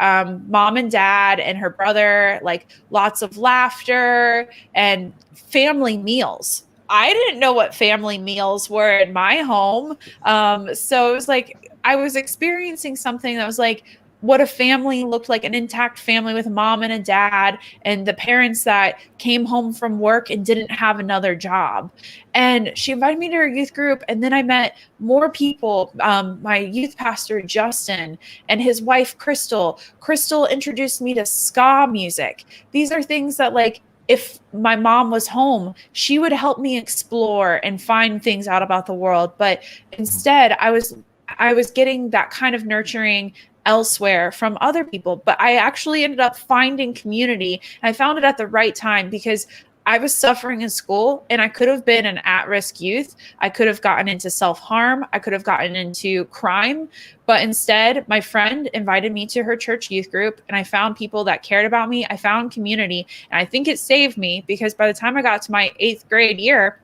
mom and dad and her brother, like lots of laughter and family meals. I didn't know what family meals were in my home. So it was like I was experiencing something that was like, what a family looked like, an intact family with a mom and a dad, and the parents that came home from work and didn't have another job. And she invited me to her youth group. And then I met more people. My youth pastor, Justin, and his wife, Crystal. Crystal introduced me to ska music. These are things that, like, if my mom was home, she would help me explore and find things out about the world. But instead, I was getting that kind of nurturing elsewhere from other people. But I actually ended up finding community. And I found it at the right time because I was suffering in school, and I could have been an at-risk youth. I could have gotten into self-harm. I could have gotten into crime. But instead, my friend invited me to her church youth group, and I found people that cared about me. I found community, and I think it saved me because by the time I got to my 8th grade year,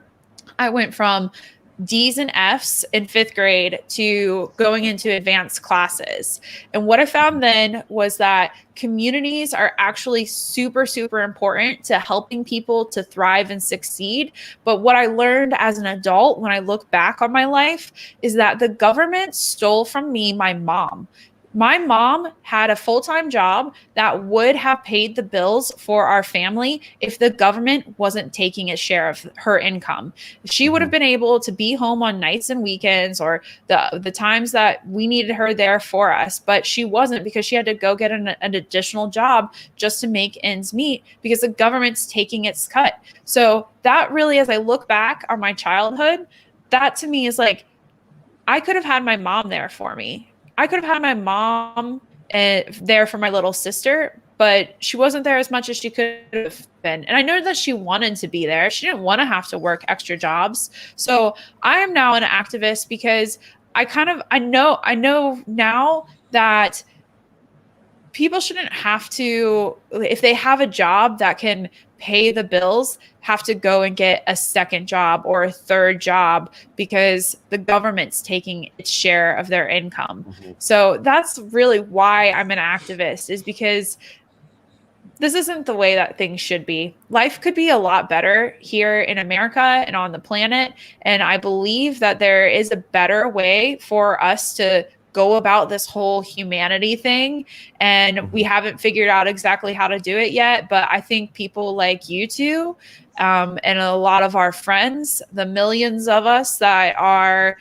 I went from D's and F's in 5th grade to going into advanced classes. And what I found then was that communities are actually super, super important to helping people to thrive and succeed. But what I learned as an adult when I look back on my life is that the government stole from me my mom. My mom had a full-time job that would have paid the bills for our family if the government wasn't taking a share of her income. She would have been able to be home on nights and weekends or the times that we needed her there for us, but she wasn't because she had to go get an additional job just to make ends meet because the government's taking its cut. So that really, as I look back on my childhood, that to me is like, I could have had my mom there for me. I could have had my mom there for my little sister, but she wasn't there as much as she could have been. And I know that she wanted to be there. She didn't want to have to work extra jobs. So I am now an activist because I know now that people shouldn't have to, if they have a job that can pay the bills, have to go and get a second job or a third job because the government's taking its share of their income. So that's really why I'm an activist, is because this isn't the way that things should be. Life could be a lot better here in America and on the planet. And I believe that there is a better way for us to go about this whole humanity thing. And we haven't figured out exactly how to do it yet. But I think people like you two and a lot of our friends, the millions of us that are,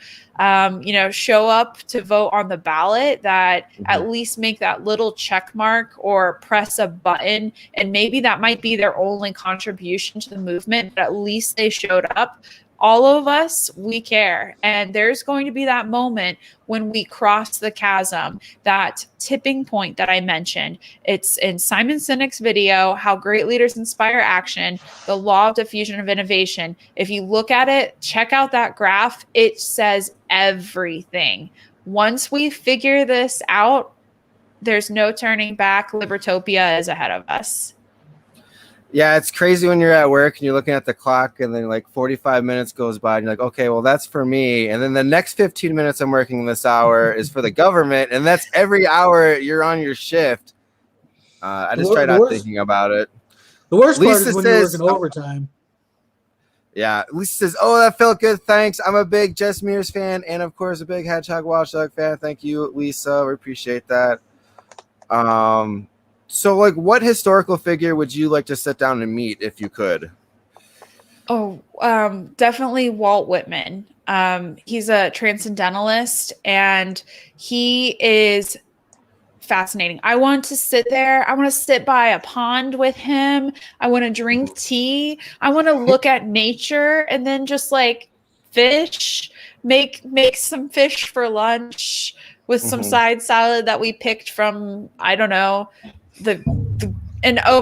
show up to vote on the ballot, that at least make that little check mark or press a button. And maybe that might be their only contribution to the movement, but at least they showed up. All of us, we care. And there's going to be that moment when we cross the chasm, that tipping point that I mentioned. It's in Simon Sinek's video, How Great Leaders Inspire Action, the Law of Diffusion of Innovation. If you look at it, check out that graph. It says everything. Once we figure this out, there's no turning back. Libertopia is ahead of us. Yeah, it's crazy when you're at work and you're looking at the clock and then like 45 minutes goes by and you're like, okay, well, that's for me. And then the next 15 minutes I'm working this hour is for the government. And that's every hour you're on your shift. I just try not thinking about it. The worst part is when you're working overtime. Yeah, Lisa says, oh, that felt good. Thanks. I'm a big Jess Mears fan and, of course, a big Hedgehog Watchdog fan. Thank you, Lisa. We appreciate that. So, like, what historical figure would you like to sit down and meet if you could? Oh, definitely Walt Whitman. He's a transcendentalist, and he is fascinating. I want to sit there. I want to sit by a pond with him. I want to drink tea. I want to look at nature and then just like fish, make some fish for lunch with some side salad that we picked from, I don't know,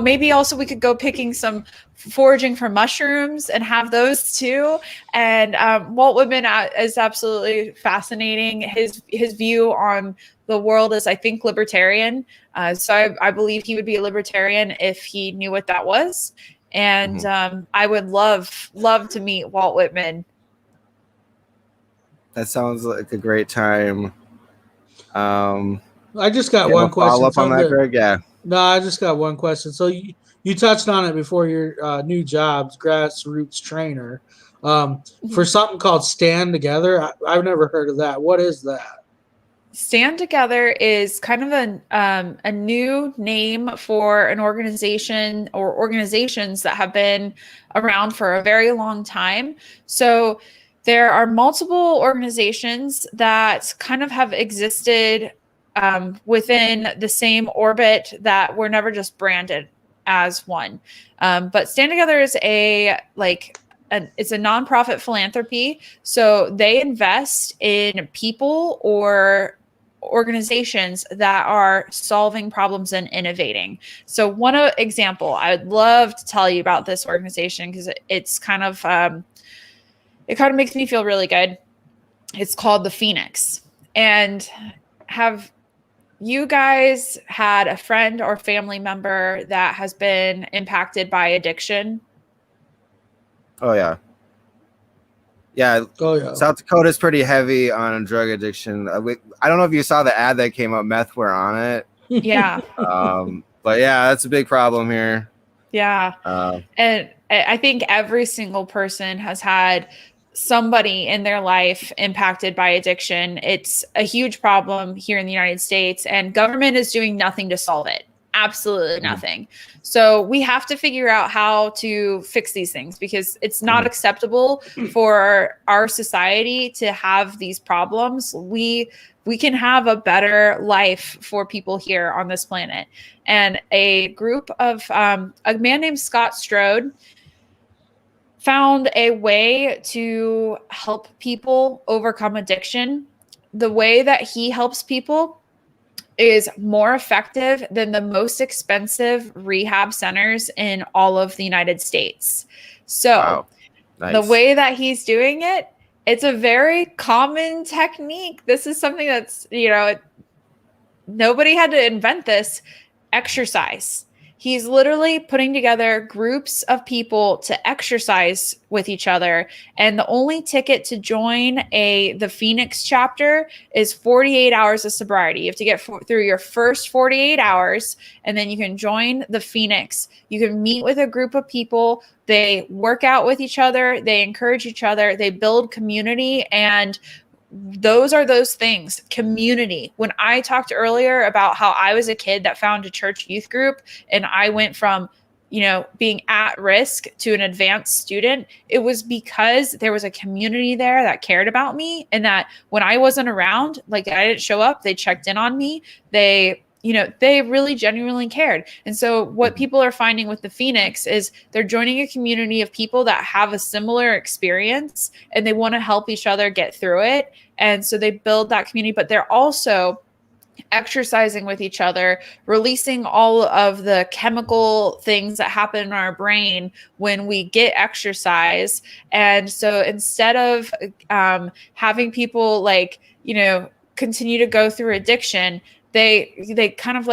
maybe also we could go foraging for mushrooms and have those too. And Walt Whitman is absolutely fascinating. His view on the world is, I think, libertarian. So I believe he would be a libertarian if he knew what that was. And I would love to meet Walt Whitman. That sounds like a great time. I just got one question. Follow up on that, Greg? Yeah. No, I just got one question. So you touched on it before your new jobs, grassroots trainer, for something called Stand Together. I've never heard of that. What is that? Stand Together is kind of a new name for an organization or organizations that have been around for a very long time. So there are multiple organizations that kind of have existed within the same orbit that were never just branded as one. But Stand Together is it's a nonprofit philanthropy. So they invest in people or organizations that are solving problems and innovating. So one example, I would love to tell you about this organization because it's kind of makes me feel really good. It's called the Phoenix. And have you guys had a friend or family member that has been impacted by addiction? Oh yeah. Yeah. Oh yeah. South Dakota is pretty heavy on drug addiction. I don't know if you saw the ad that came up. Meth were on it. Yeah. But yeah, that's a big problem here. Yeah. And I think every single person has had somebody in their life impacted by addiction. It's a huge problem here in the United States, and government is doing nothing to solve it. Absolutely nothing. So we have to figure out how to fix these things because it's not acceptable for our society to have these problems. We can have a better life for people here on this planet. And a group of a man named Scott Strode found a way to help people overcome addiction. The way that he helps people is more effective than the most expensive rehab centers in all of the United States. So Wow. Nice. The way that he's doing it, it's a very common technique. This is something that's, nobody had to invent this. Exercise. He's literally putting together groups of people to exercise with each other. And the only ticket to join the Phoenix chapter is 48 hours of sobriety. You have to get through your first 48 hours, and then you can join the Phoenix. You can meet with a group of people. They work out with each other. They encourage each other. They build community. And those are those things. Community. When I talked earlier about how I was a kid that found a church youth group and I went from, being at risk to an advanced student, it was because there was a community there that cared about me, and that when I wasn't around, like I didn't show up, they checked in on me. They really genuinely cared. And so what people are finding with the Phoenix is they're joining a community of people that have a similar experience and they want to help each other get through it. And so they build that community, but they're also exercising with each other, releasing all of the chemical things that happen in our brain when we get exercise. And so instead of having people continue to go through addiction, they kind of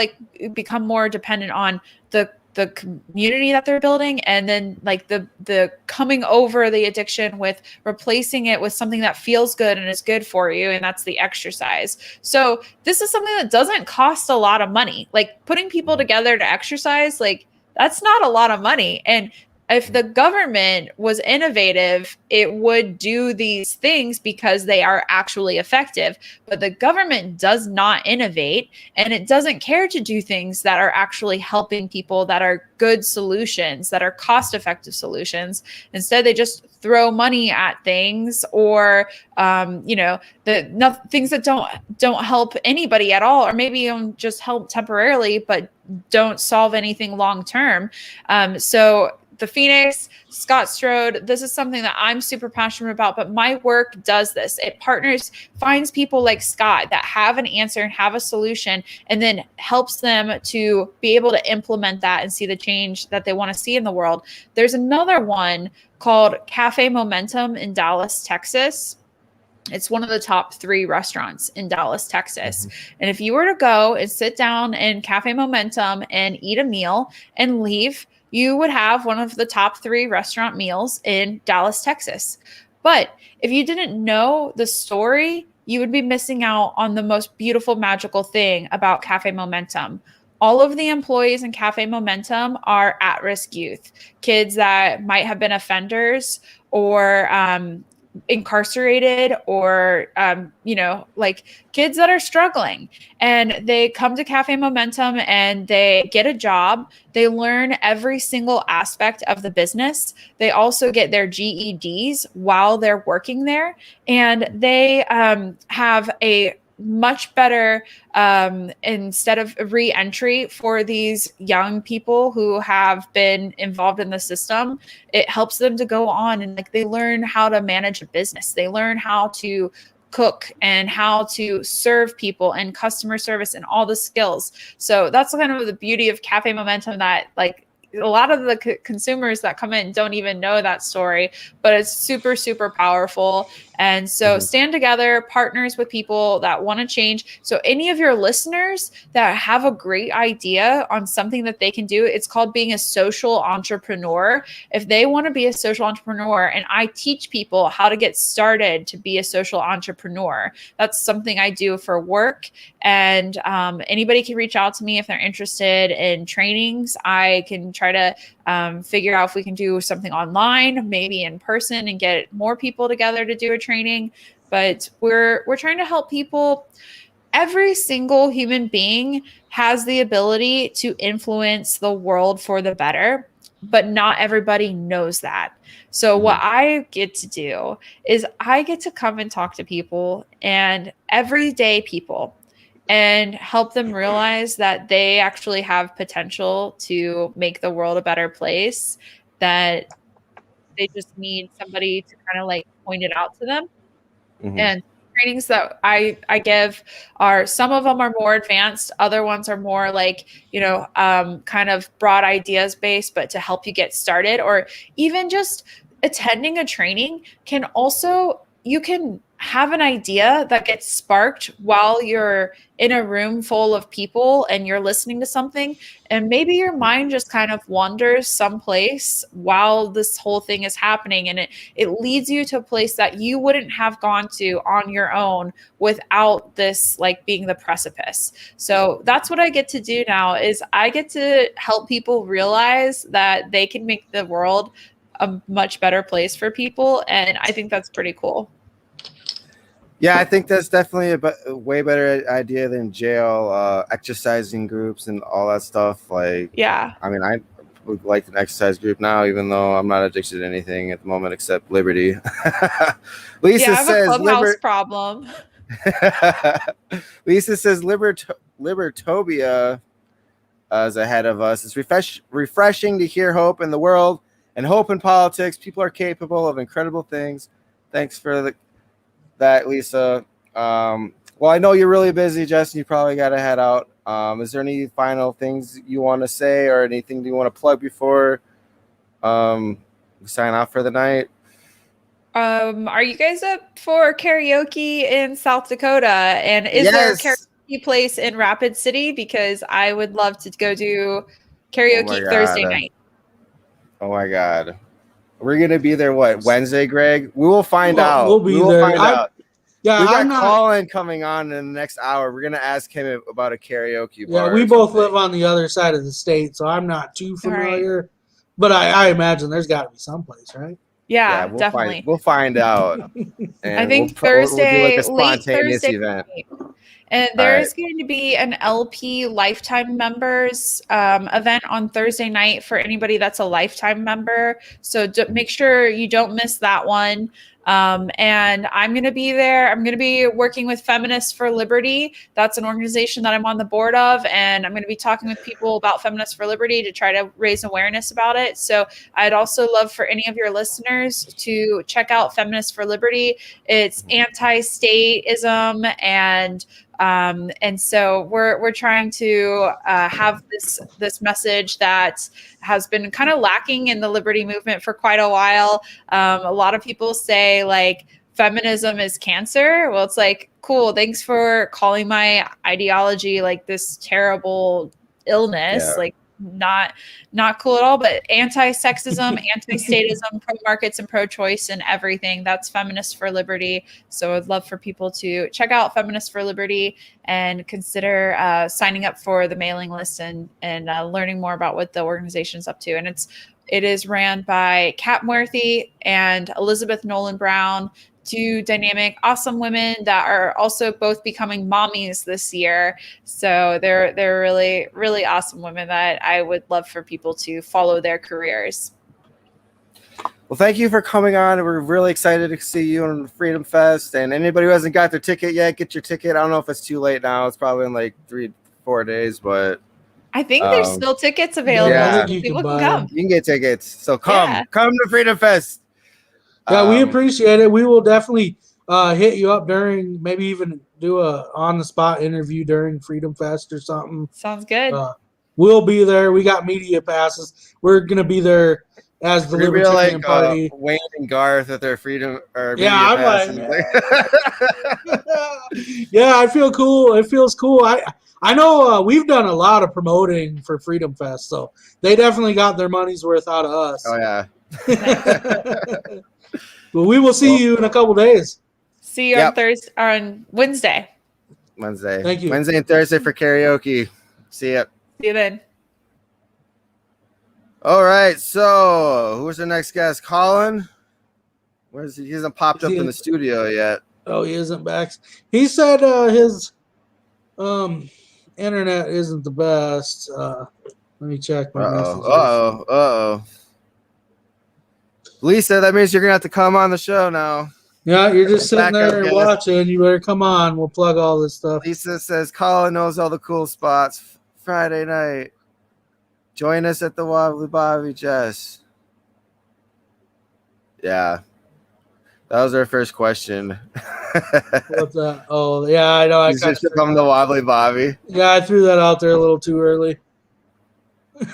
become more dependent on the community that they're building, and then the coming over the addiction with replacing it with something that feels good and is good for you, and that's the exercise. So this is something that doesn't cost a lot of money. Like putting people together to exercise, that's not a lot of money. And if the government was innovative, it would do these things because they are actually effective. But the government does not innovate, and it doesn't care to do things that are actually helping people, that are good solutions, that are cost-effective solutions. Instead, they just throw money at things, or things that don't help anybody at all, or maybe just help temporarily, but don't solve anything long term. So the Phoenix, Scott Strode, this is something that I'm super passionate about, but my work does this. It finds people like Scott that have an answer and have a solution, and then helps them to be able to implement that and see the change that they want to see in the world. There's another one called Cafe Momentum in Dallas, Texas. It's one of the top 3 restaurants in Dallas, Texas. And if you were to go and sit down in Cafe Momentum and eat a meal and leave, you would have one of the top 3 restaurant meals in Dallas, Texas. But if you didn't know the story, you would be missing out on the most beautiful, magical thing about Cafe Momentum. All of the employees in Cafe Momentum are at-risk youth, kids that might have been offenders or incarcerated or like kids that are struggling, and they come to Cafe Momentum and they get a job. They learn every single aspect of the business. They also get their GEDs while they're working there, and they have a much better instead of re-entry for these young people who have been involved in the system. It helps them to go on and like they learn how to manage a business. They learn how to cook and how to serve people and customer service and all the skills. So that's kind of the beauty of Cafe Momentum, that like a lot of the consumers that come in don't even know that story, but it's super, super powerful. And so stand together, partners with people that want to change. So any of your listeners that have a great idea on something that they can do, it's called being a social entrepreneur. If they want to be a social entrepreneur, and I teach people how to get started to be a social entrepreneur, that's something I do for work. And anybody can reach out to me if they're interested in trainings. I can try to figure out if we can do something online, maybe in person, and get more people together to do a training. But we're trying to help people. Every single human being has the ability to influence the world for the better, but not everybody knows that. So what I get to do is I get to come and talk to people, and everyday people, and help them realize that they actually have potential to make the world a better place, that they just need somebody to kind of like point it out to them. And trainings that I give are, some of them are more advanced, other ones are more like, kind of broad ideas based, but to help you get started. Or even just attending a training can also, you can have an idea that gets sparked while you're in a room full of people and you're listening to something, and maybe your mind just kind of wanders someplace while this whole thing is happening, and it leads you to a place that you wouldn't have gone to on your own without this like being the precipice. So that's what I get to do now, is I get to help people realize that they can make the world a much better place for people, and I think that's pretty cool. Yeah, I think that's definitely a way better idea than jail, exercising groups and all that stuff. Like, yeah, I mean, I would like an exercise group now, even though I'm not addicted to anything at the moment except Liberty. Lisa I have says, a clubhouse problem. Lisa says, Libertopia is ahead of us. It's refreshing to hear hope in the world and hope in politics. People are capable of incredible things. Thanks for that, Lisa. Well, I know you're really busy, Jess, and you probably got to head out. Is there any final things you want to say or anything you want to plug before we sign off for the night? Are you guys up for karaoke in South Dakota? And is there a karaoke place in Rapid City? Because I would love to go do karaoke Thursday night. Oh my God. We're going to be there, what, Wednesday, Greg? We will find out. We'll be there. Find out. Yeah, we got Colin coming on in the next hour. We're going to ask him about a karaoke bar. Yeah, we both live on the other side of the state, so I'm not too familiar. Right. But I imagine there's got to be someplace, right? Yeah, definitely. We'll find out. And I think Thursday, we'll do like a spontaneous event. And there is going to be an LP Lifetime Members event on Thursday night for anybody that's a Lifetime member. So make sure you don't miss that one. And I'm going to be there. I'm going to be working with Feminists for Liberty. That's an organization that I'm on the board of. And I'm going to be talking with people about Feminists for Liberty to try to raise awareness about it. So I'd also love for any of your listeners to check out Feminists for Liberty. It's anti-statism, and so we're trying to have this message that has been kind of lacking in the liberty movement for quite a while. A lot of people say like feminism is cancer. Well, it's like, cool, thanks for calling my ideology like this terrible illness. Yeah. Like, not cool at all, but anti-sexism, anti-statism, pro-markets, and pro-choice and everything. That's Feminists for Liberty. So I'd love for people to check out Feminists for Liberty and consider signing up for the mailing list and learning more about what the organization is up to. And it is ran by Kat Muerthy and Elizabeth Nolan Brown, two dynamic, awesome women that are also both becoming mommies this year. So they're really, really awesome women that I would love for people to follow their careers. Well, thank you for coming on. We're really excited to see you on Freedom Fest. And anybody who hasn't got their ticket yet, get your ticket. I don't know if it's too late now. It's probably in like 3-4 days, but I think there's still tickets available. Yeah. So people can come. You can get tickets. So come to Freedom Fest. Yeah, we appreciate it. We will definitely hit you up during, maybe even do a on-the-spot interview during Freedom Fest or something. Sounds good. We'll be there. We got media passes. We're going to be there as the Libertarian Party. Wayne and Garth at their Freedom or media I'm passes. Yeah, I feel cool. It feels cool. I know we've done a lot of promoting for Freedom Fest, so they definitely got their money's worth out of us. Oh, yeah. Well, we will see you in a couple days. See you on Wednesday. Thank you. Wednesday and Thursday for karaoke. See ya. See you then. All right. So who's the next guest? Colin? Where's he? He hasn't popped up in the studio yet. Oh, he isn't back. He said his internet isn't the best. Let me check my messages. Uh-oh. Lisa, that means you're going to have to come on the show now. Yeah, you're just sitting there watching. You better come on. We'll plug all this stuff. Lisa says, Colin knows all the cool spots. Friday night. Join us at the Wobbly Bobby, Jess. Yeah. That was our first question. What's that? Oh, yeah, I know. You should come to Wobbly Bobby. Yeah, I threw that out there a little too early.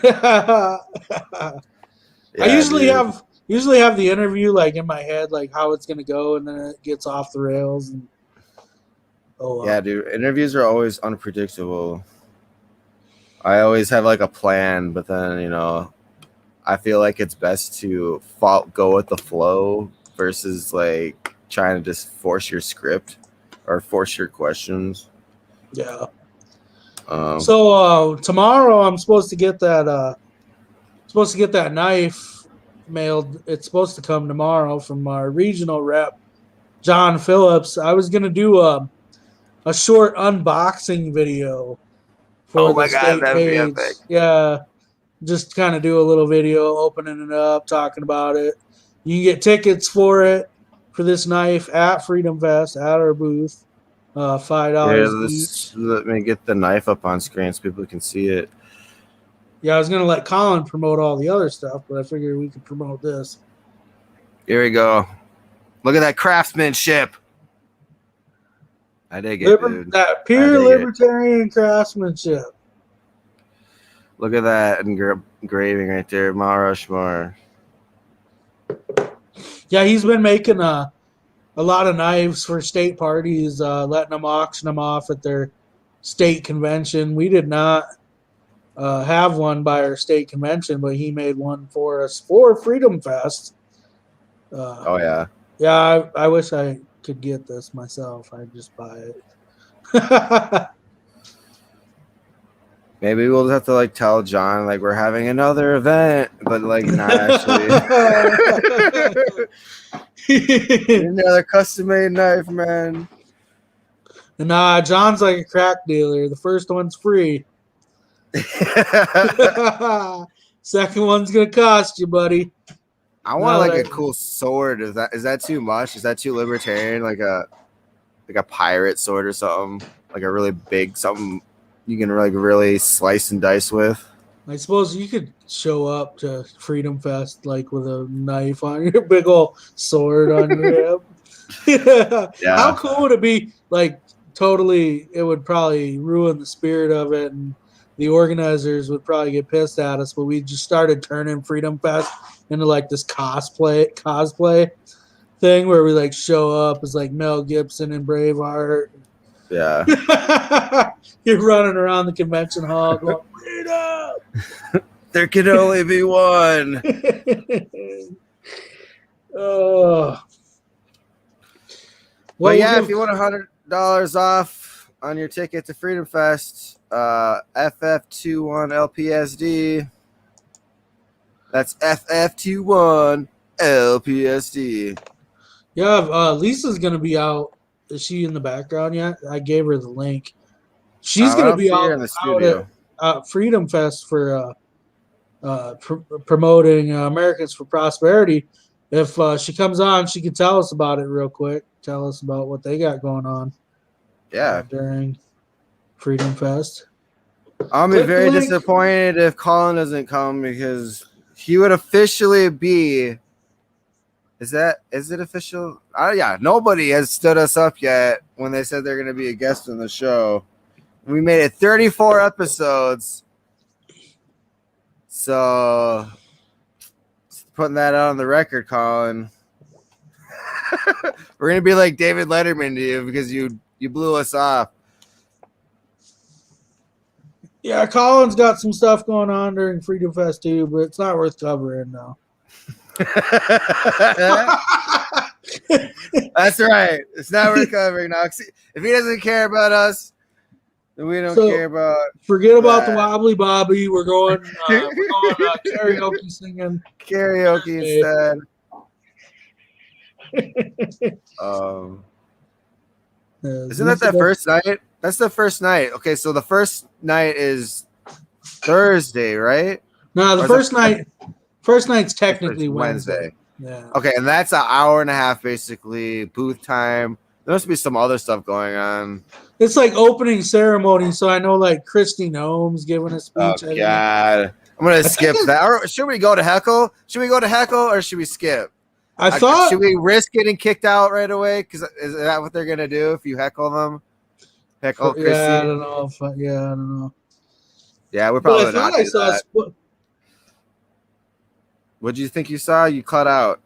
I usually have the interview like in my head, like how it's gonna go, and then it gets off the rails. And yeah, dude, interviews are always unpredictable. I always have like a plan, but then I feel like it's best to go with the flow versus like trying to just force your script or force your questions. Yeah. So tomorrow I'm supposed to get that knife mailed. It's supposed to come tomorrow from our regional rep, John Phillips. I was gonna do a short unboxing video for the state page. Yeah, just kind of do a little video, opening it up, talking about it. You can get tickets for it for this knife at Freedom Fest at our booth. $5 each. Let me get the knife up on screen so people can see it. Yeah, I was going to let Colin promote all the other stuff, but I figured we could promote this. Here we go. Look at that craftsmanship. I dig it, dude. That pure libertarian craftsmanship. Look at that engraving right there, Mount Rushmore. Yeah, he's been making a lot of knives for state parties, letting them auction them off at their state convention. We did not have one by our state convention, but he made one for us for Freedom Fest. Oh, yeah. Yeah, I wish I could get this myself. I'd just buy it. Maybe we'll have to like tell John like we're having another event, but like not actually. Another custom-made knife, man. Nah, John's like a crack dealer. The first one's free. Second one's gonna cost you, buddy. I want like a cool sword. Is that too much? Is that too libertarian? Like a pirate sword or something? Like a really big something you can like really slice and dice with. I suppose you could show up to Freedom Fest like with a knife on your big old sword on your hip. Yeah. How cool would it be? Like totally, it would probably ruin the spirit of it, and the organizers would probably get pissed at us. But we just started turning Freedom Fest into like this cosplay thing where we like show up as like Mel Gibson and Braveheart. Yeah. You're running around the convention hall going, freedom! There can only be one. Oh. Well, yeah, if you want $100 off on your ticket to Freedom Fest, FF21 LPSD. That's FF21 LPSD. Yeah, Lisa's gonna be out. Is she in the background yet? I gave her the link. She's gonna be out in the studio. At Freedom Fest for promoting Americans for Prosperity. If she comes on, she can tell us about it real quick. Tell us about what they got going on. Yeah, during Freedom Fest. I'm very disappointed if Colin doesn't come because he would officially be. Is it official? Yeah, nobody has stood us up yet when they said they're going to be a guest on the show. We made it 34 episodes. So, putting that out on the record, Colin. We're going to be like David Letterman to you because you blew us off. Yeah, Colin's got some stuff going on during Freedom Fest too, but it's not worth covering now. That's right. It's not worth covering now. If he doesn't care about us, then we don't care about. Forget about the wobbly bobby. We're going karaoke singing. Karaoke instead. Isn't that first night? That's the first night. Okay, so the first night is Thursday, right? No, the first night. First night's technically Wednesday. Yeah. Okay, and that's an hour and a half, basically booth time. There must be some other stuff going on. It's like opening ceremony, so I know like Christy Gnome's giving a speech. Oh God, I'm gonna skip that. Or should we go to heckle? Should we go to heckle, or should we skip? I thought. Should we risk getting kicked out right away? Because is that what they're gonna do if you heckle them? Heckle Christy? Yeah, I don't know. I don't know. Yeah, we're probably not do that. What did you think you saw? You cut out.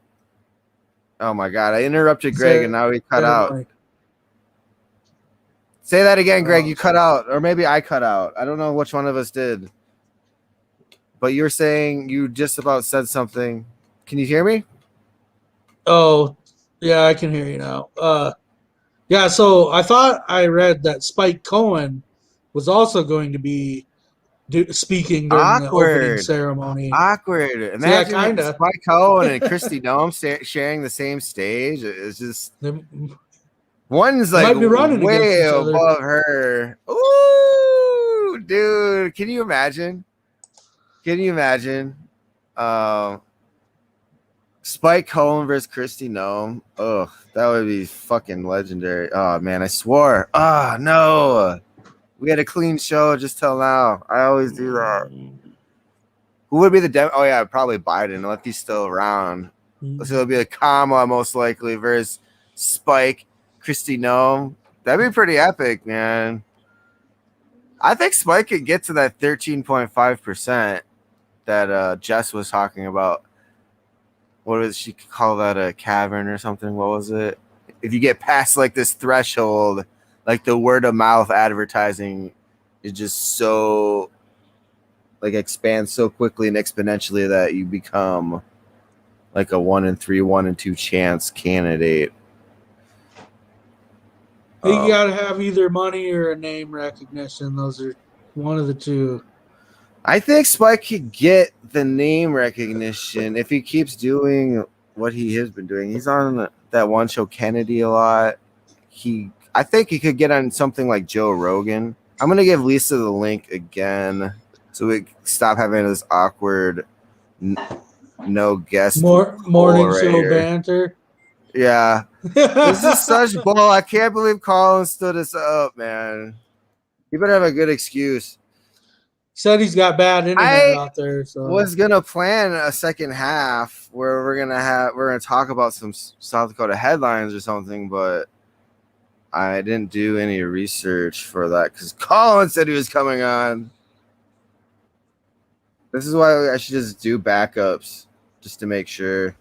Oh my God, I interrupted Greg and now he cut out. Say that again, Greg. You cut out, or maybe I cut out. I don't know which one of us did. But you're saying you just about said something. Can you hear me? Oh, yeah, I can hear you now. Yeah, so I thought I read that Spike Cohen was also going to be speaking during the opening ceremony. Awkward. Imagine Spike Cohen and Christy Gnome sharing the same stage. It's just one's like way above her. Ooh, dude, can you imagine? Spike Cohen versus Christy Gnome. Oh, that would be fucking legendary. Oh man, I swore. Oh no. We had a clean show just till now. I always do that. Who would be the Oh yeah, probably Biden. If he's still around. So it'll be a comma most likely versus Spike, Christy Gnome. That'd be pretty epic, man. I think Spike could get to that 13.5% that Jess was talking about. What was she call that, a cavern or something? What was it? If you get past like this threshold, like the word of mouth advertising is just so like expands so quickly and exponentially that you become like a 1 in 3, 1 in 2 chance candidate. You gotta have either money or a name recognition. Those are one of the two. I think Spike could get the name recognition if he keeps doing what he has been doing. He's on that one show, Kennedy, a lot. I think he could get on something like Joe Rogan. I'm going to give Lisa the link again so we stop having this awkward no guest. Morning show banter. Yeah. This is such bull. I can't believe Colin stood us up, man. You better have a good excuse. Said he's got bad internet out there. So was gonna plan a second half where we're gonna talk about some South Dakota headlines or something, but I didn't do any research for that because Colin said he was coming on. This is why I should just do backups just to make sure.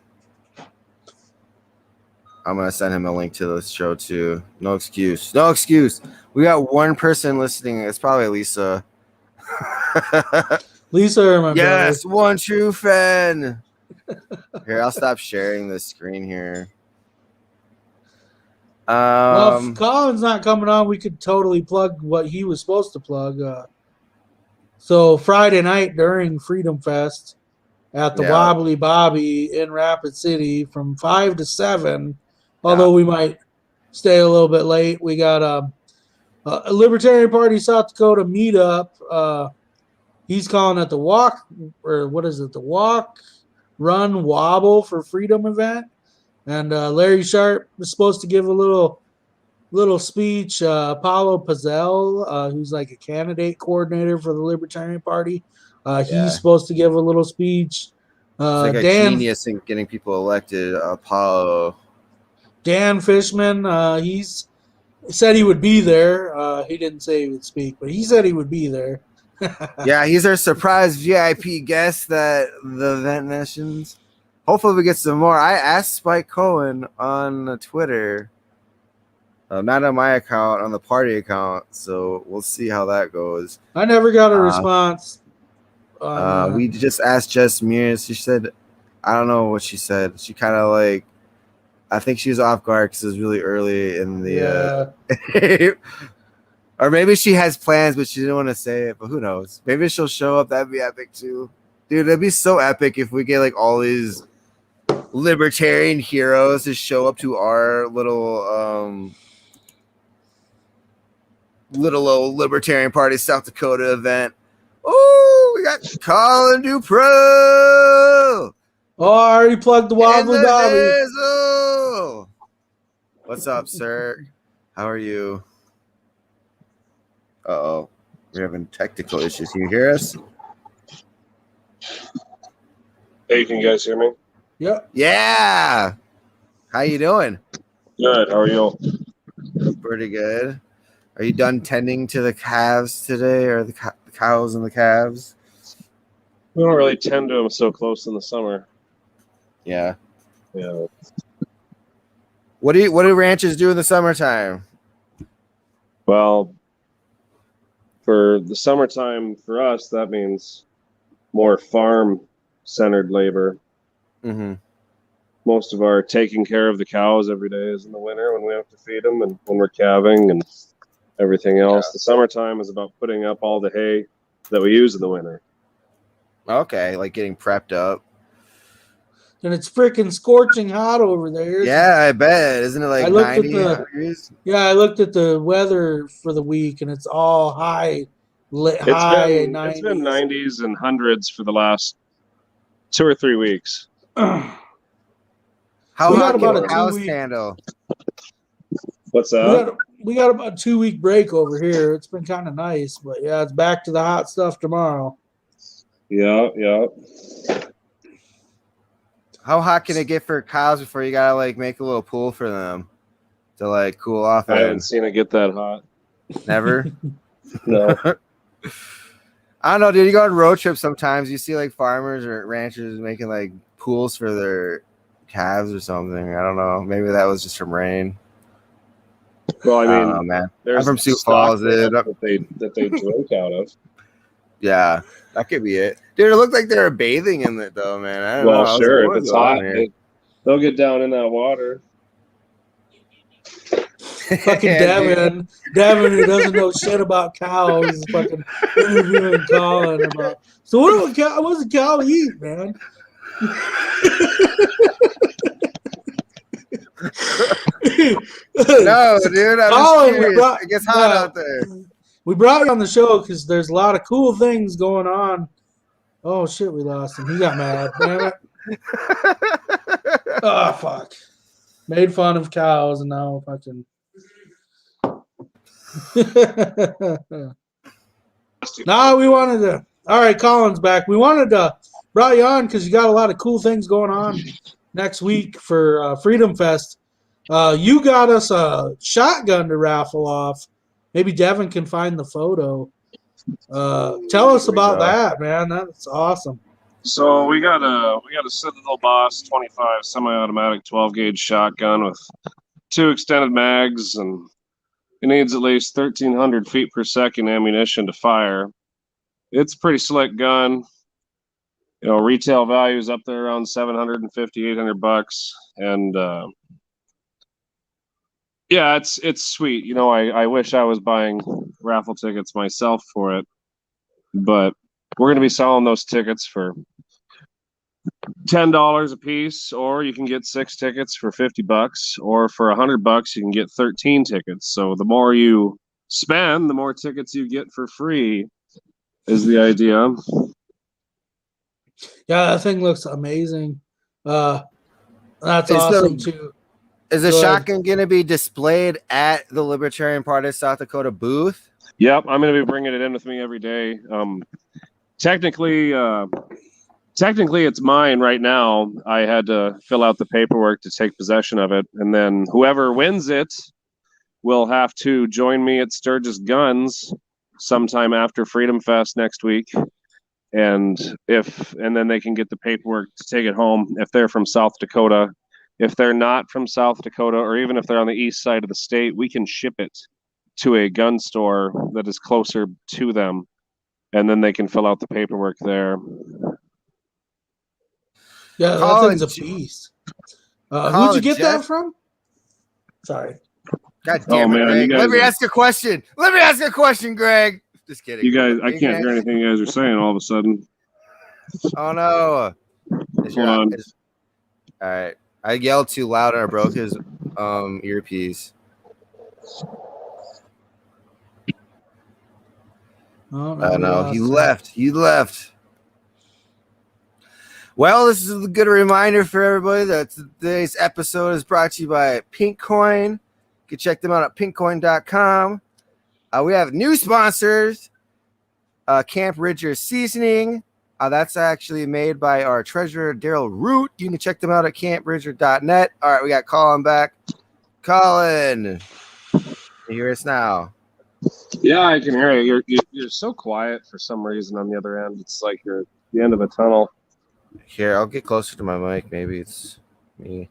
I'm gonna send him a link to this show too. No excuse. No excuse. We got one person listening. It's probably Lisa. Lisa are my Yes, brother. one true fan. Here, I'll stop sharing the screen here. Well, if Colin's not coming on, we could totally plug what he was supposed to plug. So Friday night during Freedom Fest at the Yeah. Wobbly Bobby in Rapid City from 5 to 7, although Yeah. we might stay a little bit late. We got a Libertarian Party South Dakota meetup. He's calling it the Walk, or what is it? The Walk, Run, Wobble for Freedom event. And Larry Sharp was supposed to give a little speech. Paulo Pazell, who's like a candidate coordinator for the Libertarian Party, he's supposed to give a little speech. He's like a genius in getting people elected. Apollo. Dan Fishman, he's said he would be there. He didn't say he would speak, but he said he would be there. Yeah, he's our surprise VIP guest that the event mentions. Hopefully we get some more. I asked Spike Cohen on Twitter, not on my account, on the party account, so we'll see how that goes. I never got a response. We just asked Jess Mears. She said, I don't know what she said. She kind of like, I think she was off guard because it was really early in the or maybe she has plans, but she didn't want to say it, but who knows? Maybe she'll show up. That'd be epic too. Dude, that'd be so epic if we get like all these libertarian heroes to show up to our little old Libertarian Party South Dakota event. Oh, we got Colin Dupro. Oh, I already plugged the Wobbly Bobby. What's up, sir? How are you? Uh-oh. We're having technical issues. Can you hear us? Hey, can you guys hear me? Yep. Yeah. How you doing? Good. How are you? Pretty good. Are you done tending to the calves today, or the cows and the calves? We don't really tend to them so close in the summer. Yeah. Yeah. What do ranchers do in the summertime? Well, for the summertime, for us, that means more farm-centered labor. Mm-hmm. Most of our taking care of the cows every day is in the winter when we have to feed them and when we're calving and everything else. Yeah. The summertime is about putting up all the hay that we use in the winter. Okay, like getting prepped up. And it's freaking scorching hot over there. Yeah, I bet. Isn't it like 90 degrees? Yeah, I looked at the weather for the week, and it's all high. It's been 90s and hundreds for the last 2 or 3 weeks. How hot can a house handle? What's that? We got about a 2-week break over here. It's been kind of nice, but yeah, it's back to the hot stuff tomorrow. Yeah. How hot can it get for cows before you gotta like make a little pool for them to like cool off? I haven't seen it get that hot. Never. No. I don't know, dude. You go on road trips sometimes, you see like farmers or ranchers making like pools for their calves or something. I don't know. Maybe that was just from rain. Well, I mean, I don't know, man. I'm from Sioux Falls, dude. That they drink out of. Yeah, that could be it. Dude, it looked like they were bathing in it, though, man. I don't know. Well, sure. If it's hot, they'll get down in that water. Fucking Devin, who doesn't know shit about cows, is fucking interviewing Colin about. So what's a cow eat, man? No, dude. I'm just curious. It gets hot out there. We brought you on the show because there's a lot of cool things going on. Oh shit, we lost him. He got mad. Damn it. Oh fuck. Made fun of cows and now fucking. No, we wanted to. All right, Colin's back. We wanted to brought you on because you got a lot of cool things going on next week for Freedom Fest. You got us a shotgun to raffle off. Maybe Devin can find the photo. Tell us about that, man. That's awesome. So we got a Citadel Boss 25 semi-automatic 12-gauge shotgun with 2 extended mags, and it needs at least 1,300 feet per second ammunition to fire. it's a pretty slick gun. You know, retail value is up there around $750, $800, and yeah, it's sweet. You know, I wish I was buying raffle tickets myself for it, but we're going to be selling those tickets for $10 a piece, or you can get 6 tickets for $50, or for $100 you can get 13 tickets. So the more you spend, the more tickets you get for free is the idea. Yeah, that thing looks amazing. That's Is awesome the- too. Is the Go ahead. shotgun going to be displayed at the Libertarian Party of South Dakota booth? Yep, I'm going to be bringing it in with me every day. Technically, it's mine right now. I had to fill out the paperwork to take possession of it, and then whoever wins it will have to join me at Sturgis Guns sometime after Freedom Fest next week. And then they can get the paperwork to take it home if they're from South Dakota. If they're not from South Dakota, or even if they're on the east side of the state, we can ship it to a gun store that is closer to them, and then they can fill out the paperwork there. Yeah, that Colin, thing's a beast. Colin, Who'd you get Jess? that from? Sorry. God damn it, man, Greg. you Let me guys are- ask a question. Let me ask a question, Greg. Just kidding. You guys, I can't hear anything you guys are saying all of a sudden. Oh no. Hold on. All right. I yelled too loud and I broke his earpiece. Oh, I know. we He lost left. He left. Well, this is a good reminder for everybody that today's episode is brought to you by Pinkcoin. You can check them out at pinkcoin.com. We have new sponsors, Camp Ridger Seasoning. That's actually made by our treasurer, Daryl Root. You can check them out at campridger.net. All right, we got Colin back. Colin, you hear us now? Yeah, I can hear you. You're so quiet for some reason on the other end. It's like you're at the end of a tunnel. Here, I'll get closer to my mic. Maybe it's me.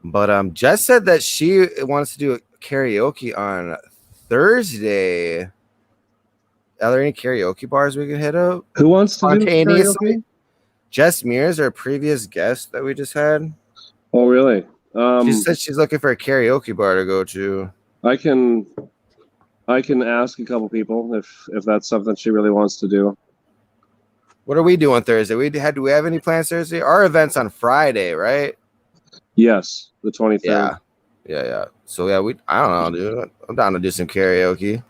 But Jess said that she wants to do a karaoke on Thursday. Are there any karaoke bars we can hit up? Who wants to do Spontaneously? karaoke? Jess Mears, our previous guest that we just had. Oh, really? She said she's looking for a karaoke bar to go to. I can ask a couple people if that's something she really wants to do. What are we doing Thursday? Do we have any plans Thursday? Our event's on Friday, right? Yes, the 23rd. Yeah. So yeah, I don't know, dude. I'm down to do some karaoke.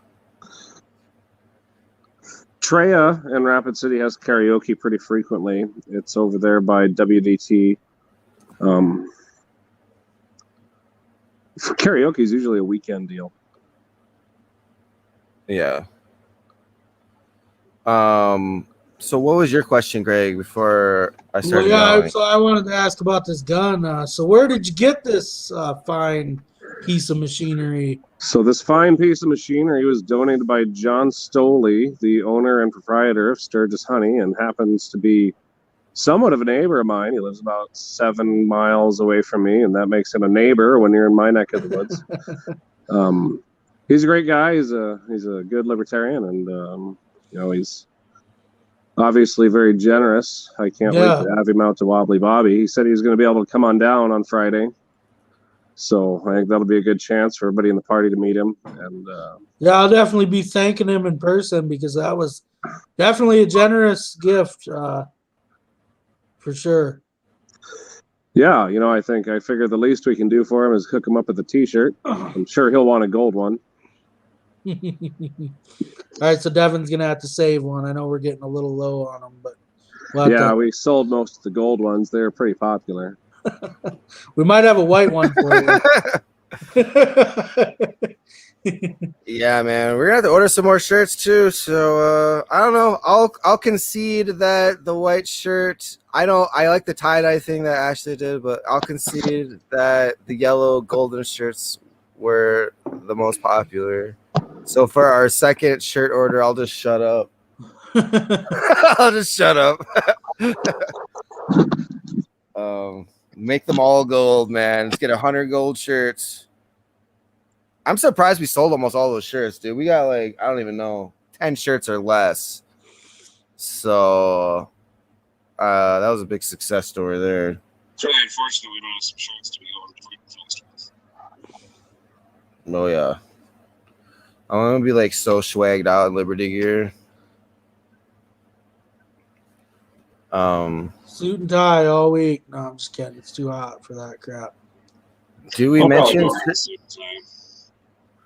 Treya in Rapid City has karaoke pretty frequently. It's over there by WDT. Karaoke is usually a weekend deal. Yeah. So what was your question, Greg, before I started? so I wanted to ask about this gun. So where did you get this fine piece of machinery? So this fine piece of machinery was donated by John Stoley, the owner and proprietor of Sturgis Honey, and happens to be somewhat of a neighbor of mine. He lives about 7 miles away from me, and that makes him a neighbor when you're in my neck of the woods. He's a great guy. He's a good libertarian, and he's obviously very generous. I can't wait to have him out to Wobbly Bobby. He said he was going to be able to come on down on Friday. So I think that'll be a good chance for everybody in the party to meet him. And I'll definitely be thanking him in person because that was definitely a generous gift, for sure. Yeah, I figure the least we can do for him is hook him up with a T-shirt. I'm sure he'll want a gold one. All right, so Devin's gonna have to save one. I know we're getting a little low on them, but we sold most of the gold ones. They're pretty popular. We might have a white one for you. Yeah, man, we're gonna have to order some more shirts too. So I don't know. I'll concede that the white shirt. I like the tie-dye thing that Ashley did, but I'll concede that the yellow golden shirts were the most popular. So for our second shirt order, I'll just shut up. I'll just shut up. Make them all gold, man. Let's get 100 gold shirts. I'm surprised we sold almost all those shirts, dude. We got I don't even know, 10 shirts or less. So that was a big success story there. It's really unfortunate we don't have some shirts to be going to festivals. Oh yeah, I'm gonna be like so swagged out in Liberty gear. Suit and tie all week. No, I'm just kidding. It's too hot for that crap. Do we mention?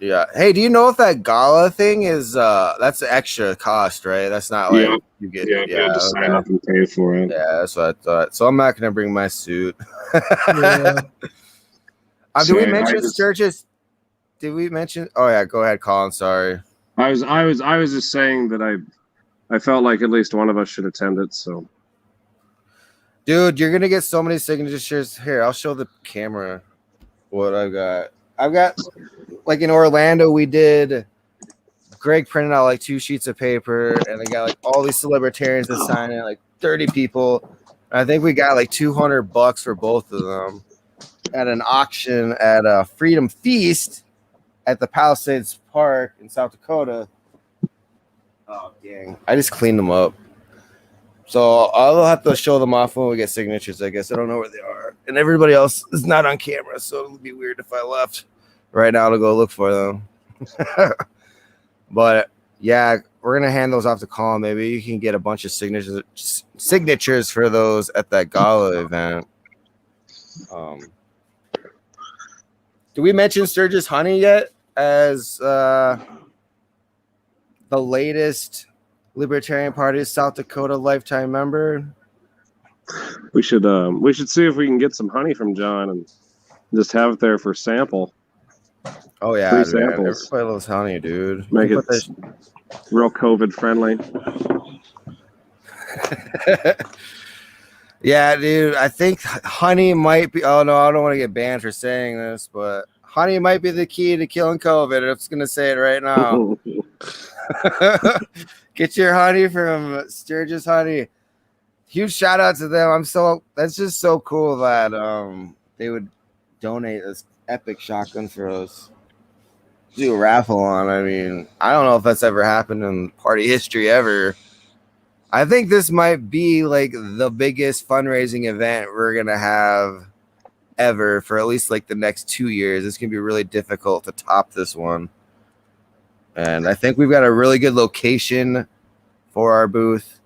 Yeah. Hey, do you know if that gala thing is that's extra cost, right? That's not like you get you have to sign up and pay for it. Yeah, that's what I thought. So I'm not gonna bring my suit. Yeah. Did we mention Sturgis? Did we mention? Oh yeah, go ahead, Colin. Sorry. I was just saying that I felt like at least one of us should attend it. So, dude, you're gonna get so many signatures. Here, I'll show the camera what I've got. I've got like in Orlando, we did. Greg printed out like 2 sheets of paper, and they got like all these celebritarians to sign in, like 30 people. And I think we got like $200 for both of them at an auction at a Freedom Feast at the Palisades Park in South Dakota. Oh dang! I just cleaned them up, so I'll have to show them off when we get signatures. I guess I don't know where they are, and everybody else is not on camera, so it'll be weird if I left right now to go look for them. But yeah, we're gonna hand those off to Colin. Maybe you can get a bunch of signatures for those at that gala event. Do we mention Sturgis Honey yet as the latest Libertarian Party South Dakota lifetime member? we should see if we can get some honey from John and just have it there for sample. Oh yeah, Free man. samples. Everybody loves honey, dude. Make it real COVID friendly. Yeah, dude. I think honey might be. Oh no, I don't want to get banned for saying this, but honey might be the key to killing COVID. I'm just gonna say it right now. Get your honey from Sturgis Honey. Huge shout out to them. That's just so cool that they would donate this epic shotgun for us. Do a raffle on. I mean, I don't know if that's ever happened in party history ever. I think this might be like the biggest fundraising event we're gonna have ever for at least like the next 2 years. It's gonna be really difficult to top this one. And I think we've got a really good location for our booth.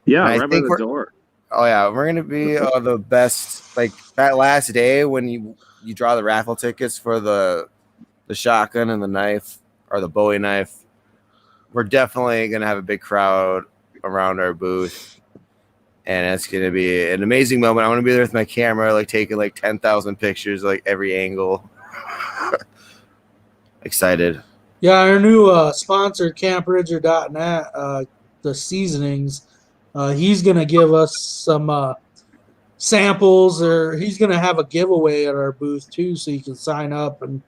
Yeah, right by the door. Oh yeah, we're gonna be the best. Like that last day when you draw the raffle tickets for the shotgun and the knife or the Bowie knife, we're definitely gonna have a big crowd around our booth, and it's gonna be an amazing moment. I want to be there with my camera, like taking like 10,000 pictures, like every angle. Excited. Yeah, our new sponsor, CampRidger.net, the seasonings. He's gonna give us some samples, or he's gonna have a giveaway at our booth too, so you can sign up and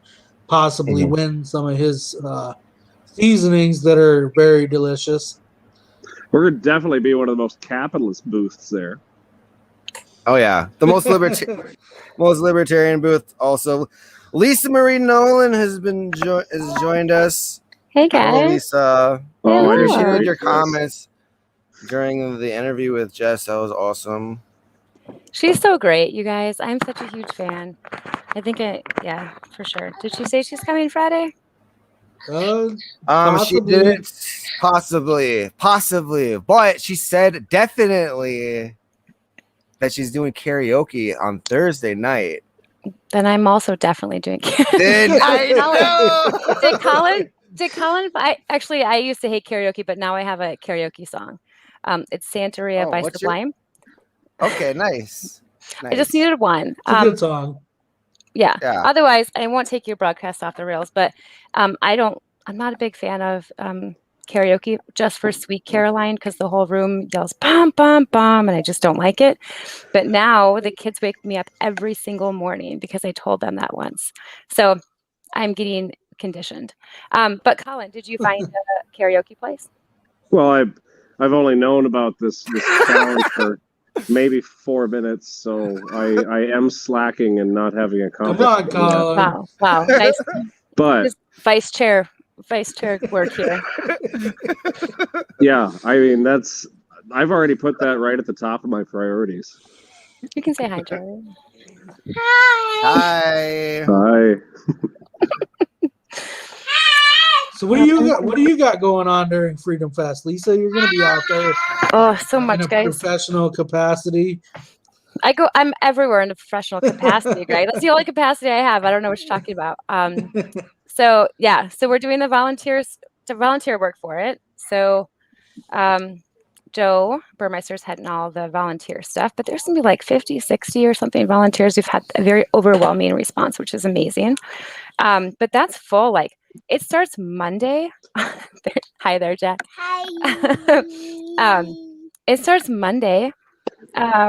possibly win some of his seasonings that are very delicious. We're gonna definitely be one of the most capitalist booths there. Oh yeah, the most libertarian booth. Also, Lisa Marie Nolan has joined us. Hey guys. Hello, Lisa. Hello. I appreciated your comments during the interview with Jess. That was awesome. She's so great, you guys. I'm such a huge fan. I think yeah, for sure. Did she say she's coming Friday? She didn't possibly, but she said definitely that she's doing karaoke on Thursday night. Then I'm also definitely doing karaoke. Did Colin? I used to hate karaoke, but now I have a karaoke song. It's Santeria by Sublime. Okay, nice. I just needed one. It's a good song. Yeah. Otherwise, I won't take your broadcast off the rails. But I'm not a big fan of karaoke just for Sweet Caroline because the whole room yells bum bum bum, and I just don't like it. But now the kids wake me up every single morning because I told them that once. So I'm getting conditioned. But Colin, did you find a karaoke place? Well, I've only known about this challenge for maybe 4 minutes, so I am slacking and not having a conversation. Come on, Colin. Wow. Nice. But just vice chair work here. Yeah, I mean that's I've already put that right at the top of my priorities. You can say hi, Joey. Hi. Hi. So what do you got going on during Freedom Fest, Lisa? You're going to be out there. Oh, so much, in a guys. professional capacity. I'm everywhere in a professional capacity, Greg. That's the only capacity I have. I don't know what you're talking about. So we're doing the volunteer work for it. So Joe Burmeister's heading all the volunteer stuff, but there's gonna be like 50, 60 or something volunteers. We've had a very overwhelming response, which is amazing. But that's full. Like it starts Monday. Hi there, Jack. Hi. It starts Monday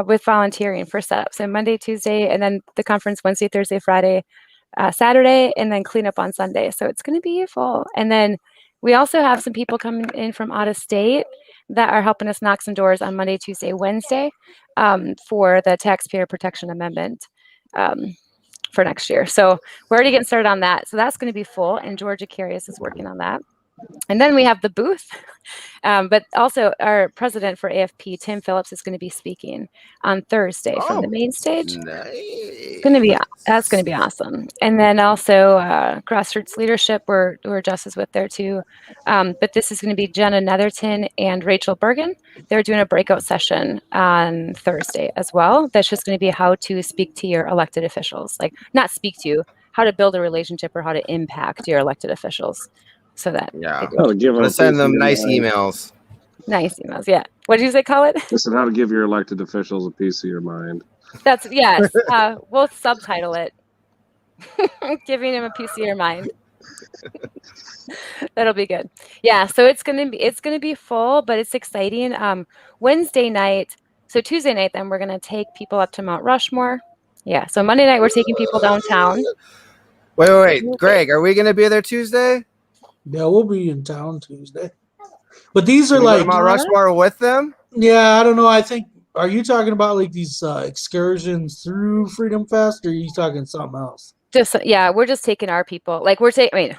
with volunteering for setup. So Monday, Tuesday, and then the conference Wednesday, Thursday, Friday, Saturday, and then cleanup on Sunday. So it's going to be full. And then we also have some people coming in from out of state that are helping us knock some doors on Monday, Tuesday, Wednesday for the Taxpayer Protection Amendment for next year. So we're already getting started on that. So that's going to be full. And Georgia Curious is working on that. And then we have the booth, but also our president for AFP, Tim Phillips, is going to be speaking on Thursday from the main stage. Nice. That's going to be awesome. And then also grassroots leadership, where Jess is with there too. But this is going to be Jenna Netherton and Rachel Bergen. They're doing a breakout session on Thursday as well. That's just going to be how to speak to your elected officials, like not speak to, how to build a relationship or how to impact your elected officials. So that let's send them nice emails. Nice emails, yeah. What did you say, call it? This is how to give your elected officials a piece of your mind. That's yes. We'll subtitle it. Giving him a piece of your mind. That'll be good. Yeah, so it's gonna be full, but it's exciting. Wednesday night, so Tuesday night, then we're gonna take people up to Mount Rushmore. Yeah, so Monday night we're taking people downtown. Wait, Greg, are we gonna be there Tuesday? Yeah, we'll be in town Tuesday. But these are like Mount Rushmore with them? Yeah, I don't know. I think, are you talking about like these excursions through Freedom Fest, or are you talking something else? We're just taking our people. Like we're taking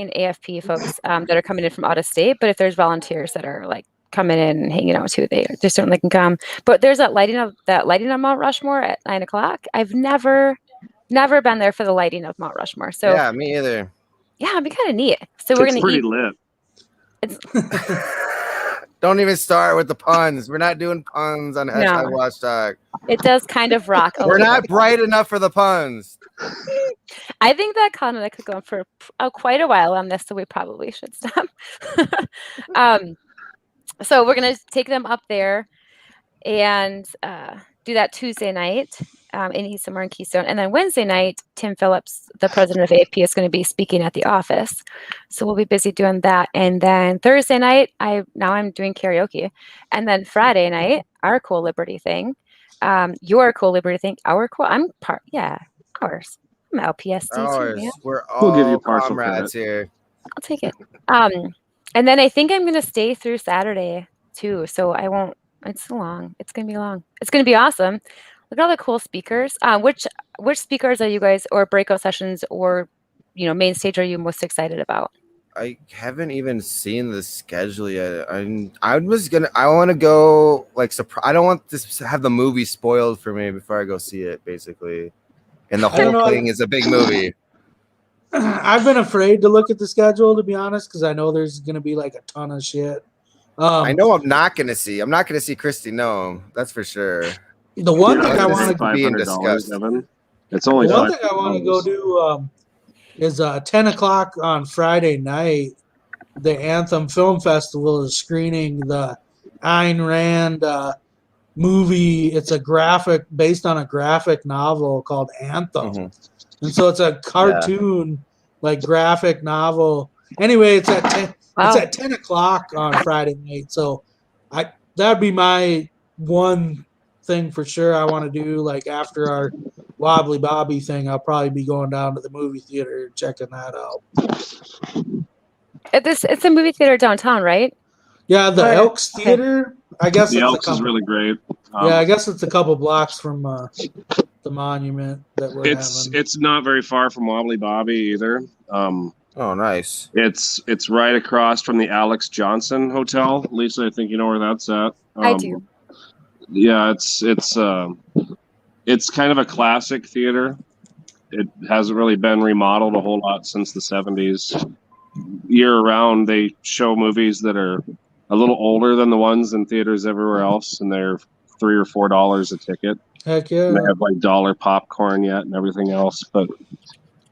AFP folks that are coming in from out of state. But if there's volunteers that are like coming in and hanging out too, they certainly can come. But there's that lighting on Mount Rushmore at 9:00. I've never been there for the lighting of Mount Rushmore. So yeah, me either. Yeah, it'd be kind of neat. So we're gonna pretty lit. Don't even start with the puns. We're not doing puns on Hedgehog Watchdog. It does kind of rock. We're not bright enough for the puns. I think that Canada could go on for quite a while on this, so we probably should stop. So we're gonna take them up there and do that Tuesday night in East Somewhere in Keystone. And then Wednesday night, Tim Phillips, the president of AFP, is going to be speaking at the office. So we'll be busy doing that. And then Thursday night, I'm doing karaoke. And then Friday night, our Cool Liberty thing, your Cool Liberty thing, ours. I'm LPSD too, man. We're all we'll give you partial comrades here. I'll take it. And then I think I'm going to stay through Saturday too. So I won't. It's long. It's going to be long. It's going to be awesome. Look at all the cool speakers. Which speakers are you guys, or breakout sessions, or main stage, are you most excited about? I haven't even seen the schedule yet. I want to go like surprise. I don't want this to have the movie spoiled for me before I go see it, basically. And the whole thing is a big movie. I've been afraid to look at the schedule, to be honest, because I know there's going to be like a ton of shit. I know I'm not going to see. I'm not going to see Christy Gnome. That's for sure. The one thing I want to be discussed. It's only one thing I want to go do is 10:00 on Friday night. The Anthem Film Festival is screening the Ayn Rand movie. It's based on a graphic novel called Anthem, and so it's a cartoon like graphic novel. Anyway, it's at 10. It's at 10:00 on Friday night. So that'd be my one thing for sure I want to do. Like after our Wobbly Bobby thing, I'll probably be going down to the movie theater and checking that out. It's a movie theater downtown, right? Yeah, the Elks Theater. I guess the Elks is really great. I guess it's a couple blocks from the monument that we're having. It's not very far from Wobbly Bobby either. Oh, nice. It's right across from the Alex Johnson Hotel. Lisa, I think you know where that's at. I do. Yeah, it's kind of a classic theater. It hasn't really been remodeled a whole lot since the 70s. Year round, they show movies that are a little older than the ones in theaters everywhere else, and they're $3 or $4 a ticket. Heck yeah. And they have like dollar popcorn yet and everything else. But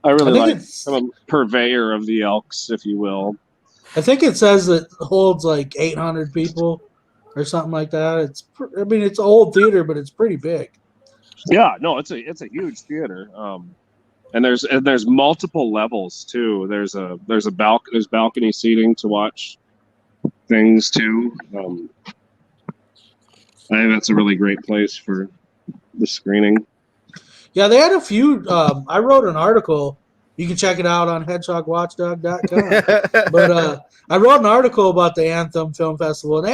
I really I'm a purveyor of the Elks, if you will. I think it says it holds like 800 people or something like that. It's an old theater, but it's pretty big. Yeah, no, it's a huge theater. And there's multiple levels too. There's balcony seating to watch things too. I think that's a really great place for the screening. Yeah, they had a few. I wrote an article. You can check it out on hedgehogwatchdog.com. But I wrote an article about the Anthem Film Festival, and they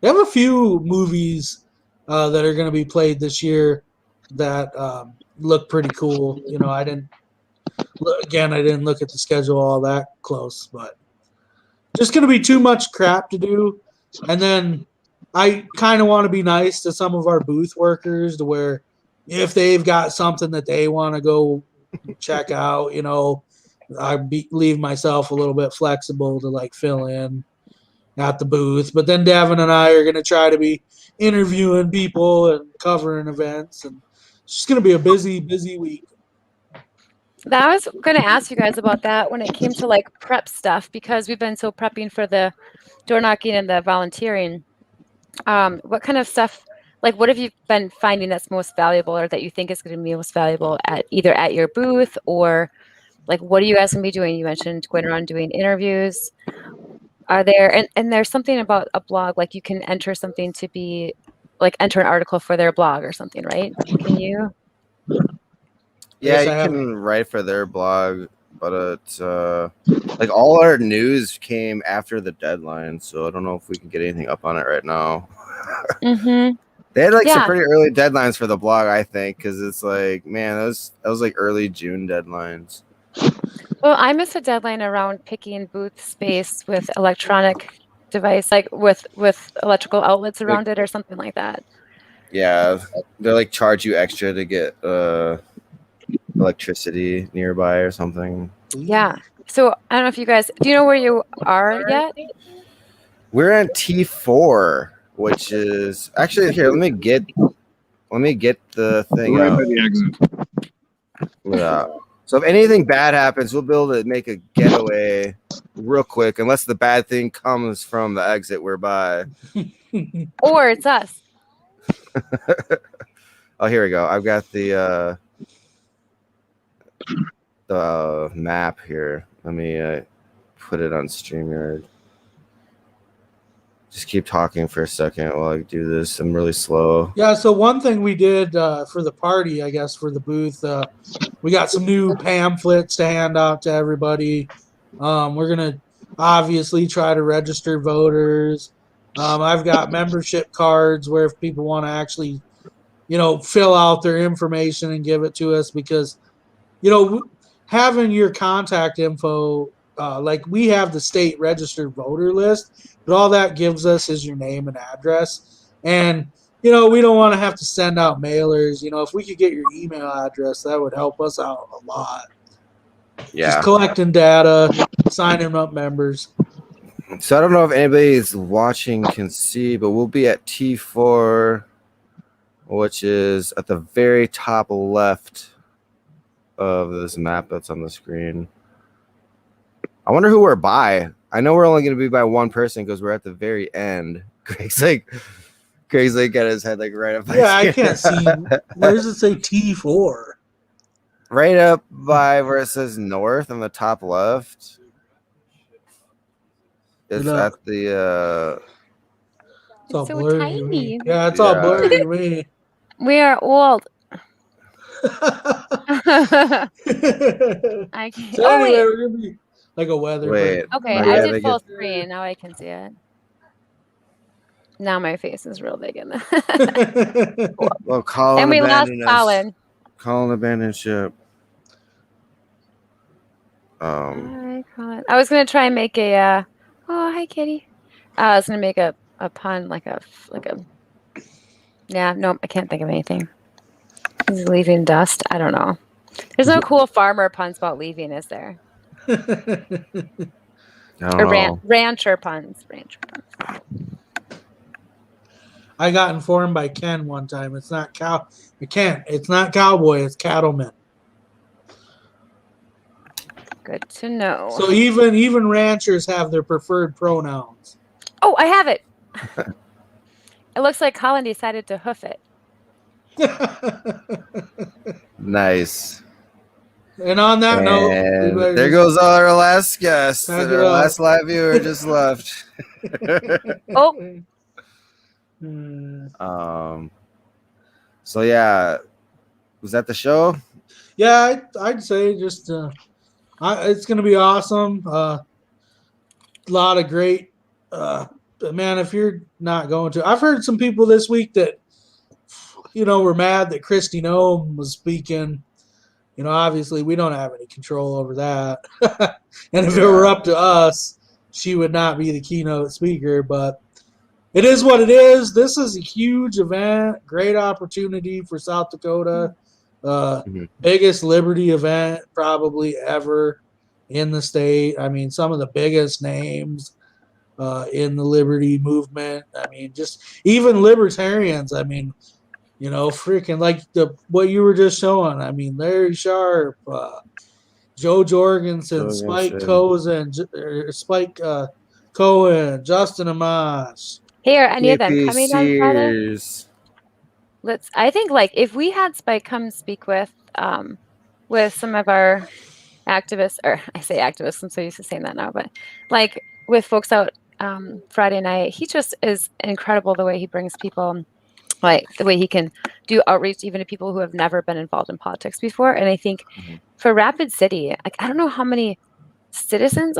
have a few movies that are going to be played this year that look pretty cool. You know, I didn't look at the schedule all that close, but just going to be too much crap to do. And then I kind of want to be nice to some of our booth workers to where if they've got something that they want to go check out, you know, leave myself a little bit flexible to like fill in at the booth. But then Devin and I are going to try to be interviewing people and covering events, and it's just going to be a busy week. I was going to ask you guys about that when it came to like prep stuff, because we've been so prepping for the door knocking and the volunteering. What kind of stuff, like what have you been finding that's most valuable, or that you think is going to be most valuable at either at your booth, or like what are you guys going to be doing? You mentioned going around doing interviews. Are there, and there's something about a blog, like you can enter something to be, like enter an article for their blog or something, right? Can you? Yeah, you can write for their blog, but it's like all our news came after the deadline, so I don't know if we can get anything up on it right now. Mm-hmm. They had like some pretty early deadlines for the blog, I think, because it's like, man, that was like early June deadlines. Well, I missed a deadline around picking booth space with electronic device, like with electrical outlets around it or something like that. Yeah, they like charge you extra to get electricity nearby or something. Yeah. So I don't know if you guys, do you know where you are yet? We're in T4, which is actually here. Let me get the thing Right out. by the exit. Yeah. So if anything bad happens, we'll be able to make a getaway real quick, unless the bad thing comes from the exit we're by. Or it's us. Oh, here we go. I've got the map here. Let me put it on StreamYard. Just keep talking for a second while I do this. I'm really slow. Yeah, so one thing we did for the party, I guess, for the booth, we got some new pamphlets to hand out to everybody. We're going to obviously try to register voters. I've got membership cards where if people want to actually, you know, fill out their information and give it to us, because, you know, having your contact info, like we have the state registered voter list, but all that gives us is your name and address. And, you know, we don't want to have to send out mailers. You know, if we could get your email address, that would help us out a lot. Yeah. Just collecting data, signing up members. So I don't know if anybody's watching can see, but we'll be at T4, which is at the very top left of this map that's on the screen. I wonder who we're by. I know we're only going to be by one person because we're at the very end. Greg's like got his head like right up. Yeah, I can't see. Where does it say T4? Right up by where it says north on the top left. It's at the. It's all so blurry tiny. to me. Yeah, it's all blurry to me. We are old. I can't. So anyway, we're gonna be like a weather. Wait. Okay, I did full screen. Now I can see it. Now my face is real big in that. Well, call and we lost us. Colin. Call an abandoned ship. Hi. Hi, Colin. I was gonna try and make a. Oh, hi, Kitty. I was gonna make a pun like a. Yeah, no, I can't think of anything. He's leaving dust. I don't know. There's no cool farmer puns about leaving, is there? I don't know. Rancher puns. I got informed by Ken one time. It's not Ken. It's not cowboy. It's cattleman. Good to know. So even ranchers have their preferred pronouns. Oh, I have it. It looks like Colin decided to hoof it. Nice. And on that note, there goes our last guest. Our last live viewer just left. Oh. So yeah, was that the show? Yeah, I'd say just it's gonna be awesome. A lot of great. Man, if you're not going to, I've heard some people this week that were mad that Christy Nome was speaking. Obviously we don't have any control over that. And if it were up to us, she would not be the keynote speaker, but it is what it is. This is a huge event, great opportunity for South Dakota. Biggest Liberty event probably ever in the state. I mean, some of the biggest names in the Liberty movement. I mean, just even libertarians. I mean, freaking like what you were just showing. I mean, Larry Sharp, Joe Jorgensen, Spike Cohen, Justin Amash. Here, any of them coming on Friday? I think if we had Spike come speak with some of our activists, or I say activists, I'm so used to saying that now, but with folks out Friday night, he just is incredible the way he brings people. The way he can do outreach even to people who have never been involved in politics before. And I think for Rapid City, I don't know how many citizens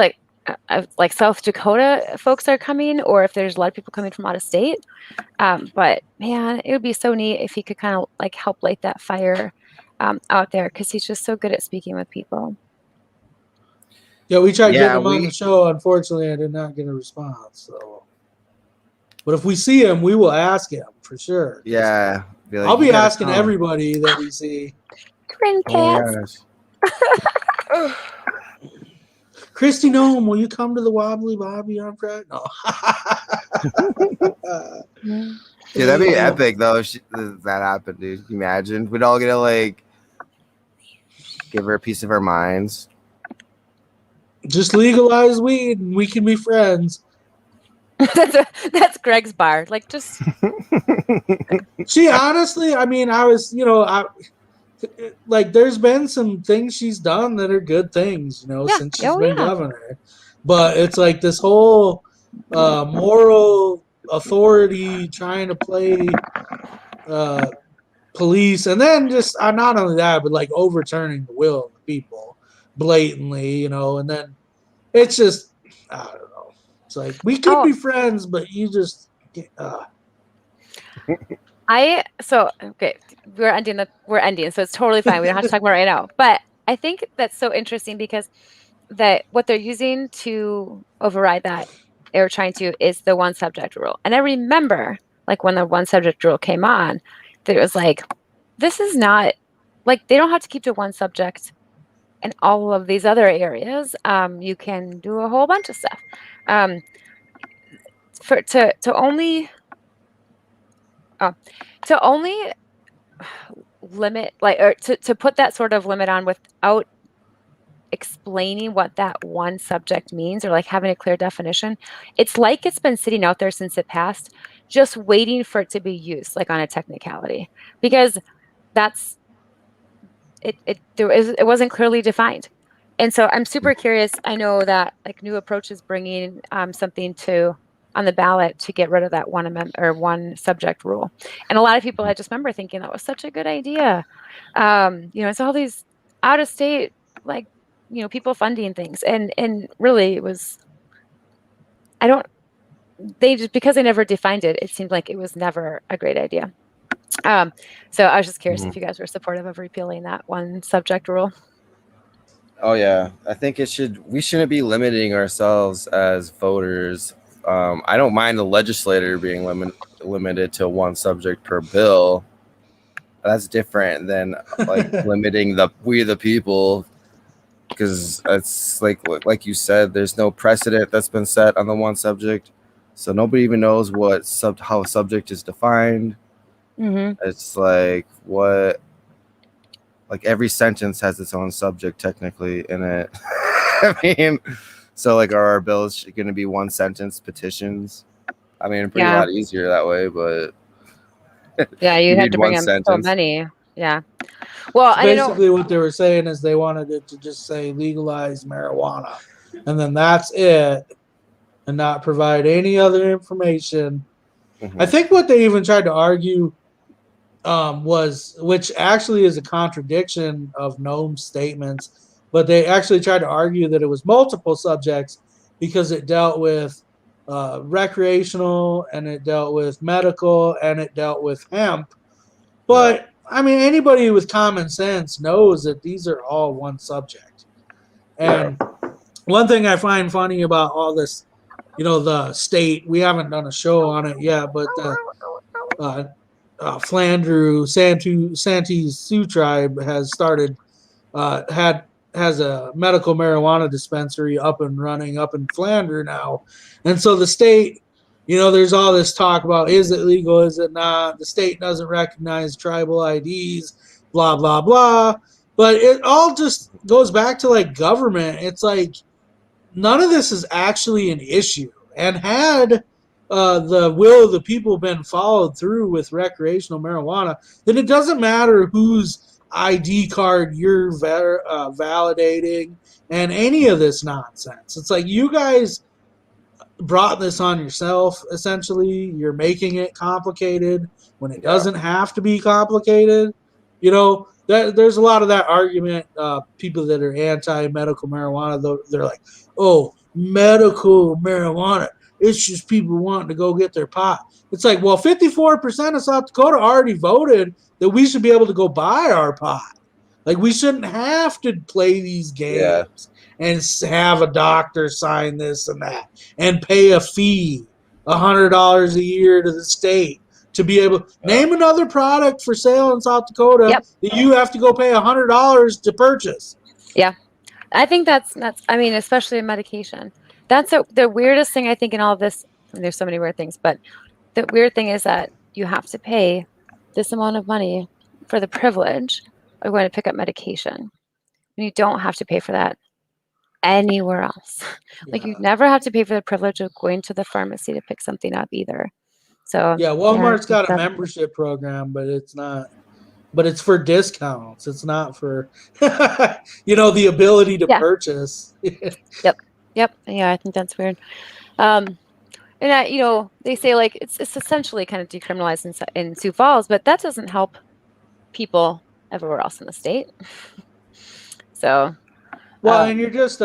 South Dakota folks are coming, or if there's a lot of people coming from out of state. But man, it would be so neat if he could kind of help light that fire out there, because he's just so good at speaking with people. Yeah, we tried getting him on the show. Unfortunately, I did not get a response. So, but if we see him, we will ask him for sure. Yeah, I'll be asking everybody that we see. Grin pants. Christy Nome, will you come to the Wobbly Bobby on Friday? No. Dude, that'd be epic though if that happened, dude. Can you imagine? We'd all get to give her a piece of our minds. Just legalize weed and we can be friends. That's Greg's bar. Just she honestly, I mean, I was, there's been some things she's done that are good things, since she's been governor. But it's this whole moral authority trying to play police, and then just not only that, but overturning the will of the people blatantly, and then it's just I don't know. It's we could be friends, but you just okay, we're ending, so it's totally fine. We don't have to talk about it right now. But I think that's so interesting because what they're using to override that, they're trying to, is the one subject rule. And I remember when the one subject rule came on, that it was this is not they don't have to keep to one subject in all of these other areas. You can do a whole bunch of stuff. To only limit or to put that sort of limit on without explaining what that one subject means, or having a clear definition, it's it's been sitting out there since it passed, just waiting for it to be used on a technicality, because that's it wasn't clearly defined. And so I'm super curious. I know that New Approach is bringing something on the ballot to get rid of that one amendment or one subject rule. And a lot of people, I just remember thinking that was such a good idea. It's all these out of state, people funding things. And really it was, because they never defined it, it seemed like it was never a great idea. So I was just curious if you guys were supportive of repealing that one subject rule. Oh yeah, I think we shouldn't be limiting ourselves as voters. I don't mind the legislator being limited to one subject per bill. That's different than like limiting we the people, because it's like you said, there's no precedent that's been set on the one subject, so nobody even knows how a subject is defined. It's like every sentence has its own subject technically in it. I mean, so like are our bills going to be one sentence petitions? I mean, it'd be a lot easier that way, but yeah, you had to bring in so many. Yeah. Well, so basically what they were saying is they wanted it to just say legalize marijuana, and then that's it, and not provide any other information. I think what they even tried to argue was, which actually is a contradiction of Noam's statements, but they actually tried to argue that it was multiple subjects because it dealt with recreational, and it dealt with medical, and it dealt with hemp. But I mean, anybody with common sense knows that these are all one subject. And one thing I find funny about all this, the state, we haven't done a show on it yet, but Flandreau Santee Sioux tribe has started has a medical marijuana dispensary up and running up in Flandreau now, and so the state, there's all this talk about, is it legal, is it not? The state doesn't recognize tribal IDs, blah blah blah. But it all just goes back to like government. It's like none of this is actually an issue, and had the will of the people been followed through with recreational marijuana, then it doesn't matter whose ID card you're validating and any of this nonsense. It's like you guys brought this on yourself, essentially. You're making it complicated when it doesn't have to be complicated. There's a lot of that argument. People that are anti-medical marijuana, they're like, oh, medical marijuana, it's just people wanting to go get their pot. It's like, well, 54% of South Dakota already voted that we should be able to go buy our pot. Like, we shouldn't have to play these games and have a doctor sign this and that and pay a fee, $100 a year to the state to be able to name another product for sale in South Dakota that you have to go pay $100 to purchase. Yeah. I think that's I mean, especially in medication. That's the weirdest thing I think in all of this. And there's so many weird things, but the weird thing is that you have to pay this amount of money for the privilege of going to pick up medication. And you don't have to pay for that anywhere else. Like, you never have to pay for the privilege of going to the pharmacy to pick something up either. So Walmart's got a membership program, but it's not. But it's for discounts. It's not for, the ability to purchase. Yep. Yeah, I think that's weird. And they say like it's essentially kind of decriminalized in Sioux Falls, but that doesn't help people everywhere else in the state. So, and you're just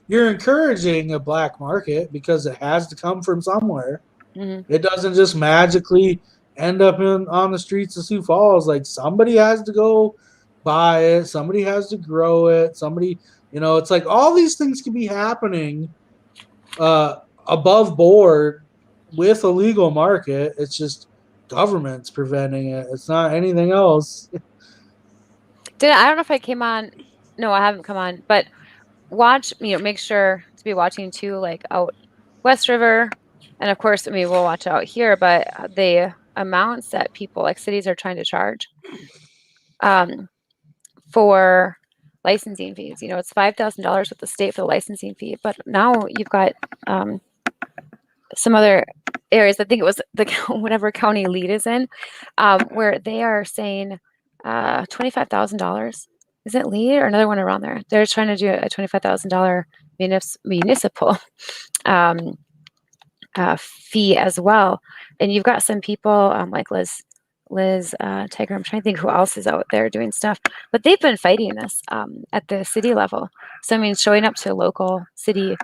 you're encouraging a black market because it has to come from somewhere. Mm-hmm. It doesn't just magically end up on the streets of Sioux Falls. Like, somebody has to go buy it, somebody has to grow it, somebody, it's like all these things can be happening above board with a legal market. It's just government's preventing it. It's not anything else. I don't know if I came on. No, I haven't come on, but watch, make sure to be watching too, like out West River. And of course, we'll watch out here, but the amounts that people, like cities, are trying to charge for licensing fees. It's $5,000 with the state for the licensing fee, but now you've got some other areas. I think it was whatever county Lead is in, where they are saying $25,000. Is it Lead or another one around there? They're trying to do a $25,000 municipal fee as well. And you've got some people like Liz Tiger. I'm trying to think who else is out there doing stuff, but they've been fighting this at the city level. So, showing up to local city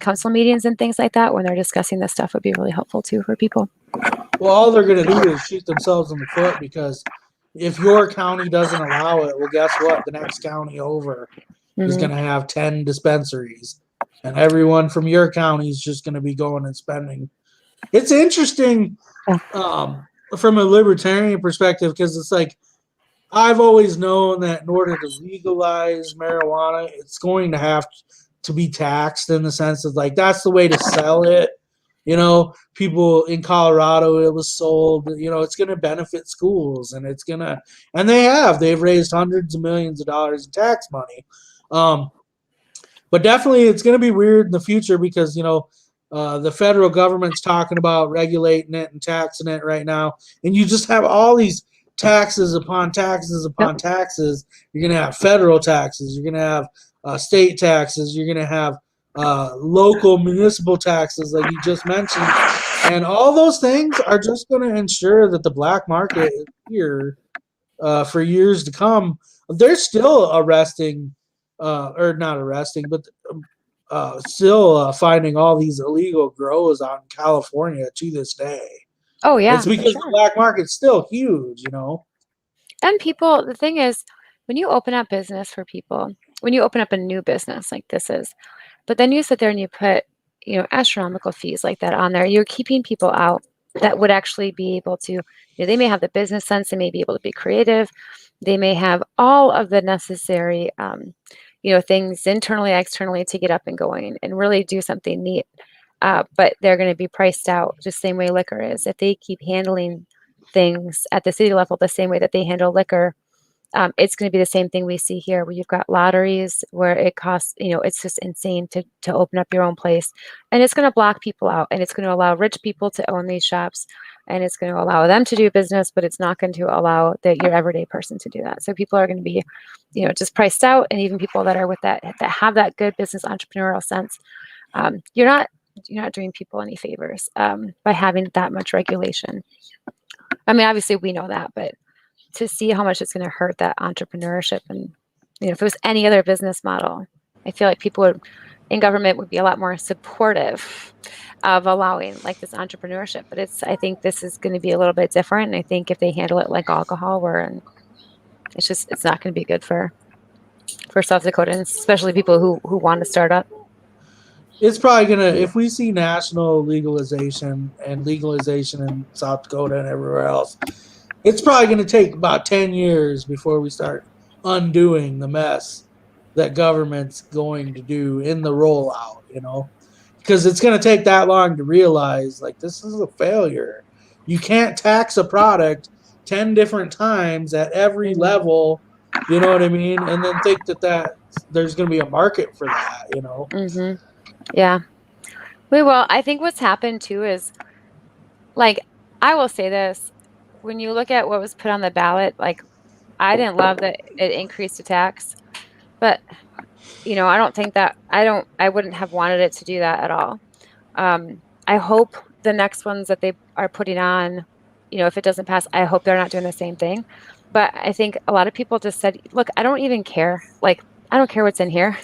council meetings and things like that when they're discussing this stuff would be really helpful too for people. Well, all they're going to do is shoot themselves in the foot, because if your county doesn't allow it, well, guess what? The next county over is going to have 10 dispensaries, and everyone from your county is just going to be going and spending. It's interesting from a libertarian perspective, because it's like, I've always known that in order to legalize marijuana, it's going to have to be taxed, in the sense of like, that's the way to sell it. You know, people in Colorado, it was sold, you know, it's going to benefit schools, and they've raised hundreds of millions of dollars in tax money. But definitely it's going to be weird in the future, because, you know, the federal government's talking about regulating it and taxing it right now. And you just have all these taxes upon taxes upon taxes. You're going to have federal taxes. You're going to have state taxes. You're going to have local municipal taxes, like you just mentioned. And all those things are just going to ensure that the black market is here for years to come. They're still arresting, or not arresting, but still finding all these illegal grows out in California to this day. Oh, yeah. It's because the black market's still huge, you know? And people, the thing is, when you open up business for people, when you open up a new business like this is, but then you sit there and you put, you know, astronomical fees like that on there, you're keeping people out that would actually be able to, you know, they may have the business sense, they may be able to be creative, they may have all of the necessary, you know, things internally, externally to get up and going and really do something neat. But they're going to be priced out the same way liquor is. If they keep handling things at the city level the same way that they handle liquor, it's going to be the same thing we see here, where you've got lotteries where it costs, you know, it's just insane to open up your own place. And it's going to block people out, and it's going to allow rich people to own these shops, and it's going to allow them to do business, but it's not going to allow your everyday person to do that. So people are going to be, you know, just priced out. And even people that are with that have that good business entrepreneurial sense, you're not doing people any favors by having that much regulation. I mean, obviously we know that, but to see how much it's going to hurt that entrepreneurship, and, you know, if it was any other business model, I feel like people in government would be a lot more supportive of allowing like this entrepreneurship. But I think this is going to be a little bit different. And I think if they handle it like alcohol, it's not going to be good for South Dakotans, especially people who want to start up. It's probably going to, if we see national legalization in South Dakota and everywhere else, it's probably going to take about 10 years before we start undoing the mess that government's going to do in the rollout, you know, because it's going to take that long to realize, like, this is a failure. You can't tax a product 10 different times at every level, you know what I mean? And then think that there's going to be a market for that, you know? Mm-hmm. Yeah. Well, I think what's happened too is, like, I will say this, when you look at what was put on the ballot, like, I didn't love that it increased the tax, but, you know, I wouldn't have wanted it to do that at all. I hope the next ones that they are putting on, you know, if it doesn't pass, I hope they're not doing the same thing. But I think a lot of people just said, look, I don't even care. Like, I don't care what's in here.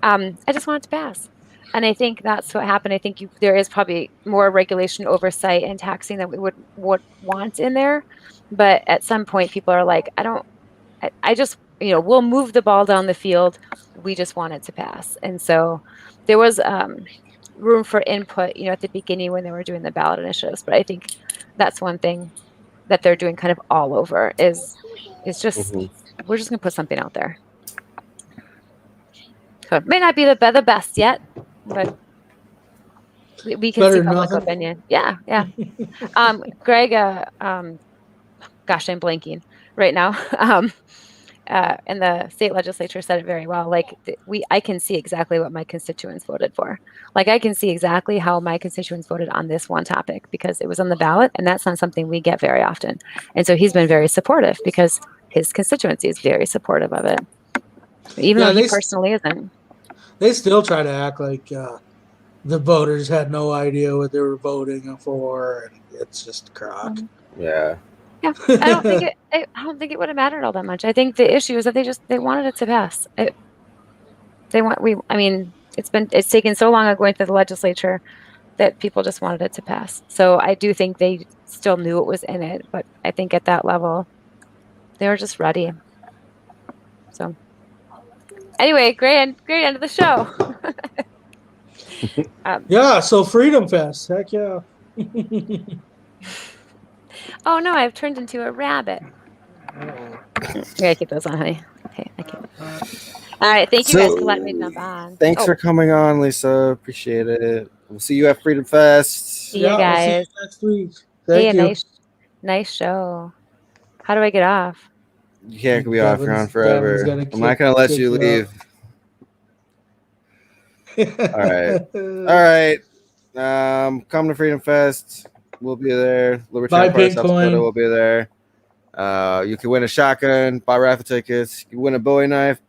I just want it to pass. And I think that's what happened. I think there is probably more regulation, oversight, and taxing that we would want in there. But at some point, people are like, I just, you know, we'll move the ball down the field. We just want it to pass. And so there was room for input, you know, at the beginning when they were doing the ballot initiatives. But I think that's one thing that they're doing kind of all over is just, we're just going to put something out there. So it may not be the best yet, but we can see public opinion. Yeah. Greg, gosh, I'm blanking right now. And the state legislature said it very well. Like, I can see exactly what my constituents voted for. Like, I can see exactly how my constituents voted on this one topic because it was on the ballot, and that's not something we get very often. And so he's been very supportive because his constituency is very supportive of it, even though he personally isn't. They still try to act like the voters had no idea what they were voting for, and it's just a crock. Mm-hmm. Yeah. Yeah, I don't think it would have mattered all that much. I think the issue is that they wanted it to pass. It's taken so long of going through the legislature that people just wanted it to pass. So I do think they still knew it was in it, but I think at that level, they were just ready. So Anyway, great end of the show. Yeah, so Freedom Fest. Heck yeah. Oh no, I've turned into a rabbit. I gotta keep those on, honey. Okay, I keep. All right, thank you guys for letting me jump on. Thanks for coming on, Lisa. Appreciate it. We'll see you at Freedom Fest. See you guys. We'll see you next week. Thank you. Nice show. How do I get off? You can't be off. You're on forever. I'm not gonna let you leave. All right. Come to Freedom Fest. We'll be there. Libertarian Party South Dakota will be there. You can win a shotgun, buy raffle tickets. You can win a Bowie knife.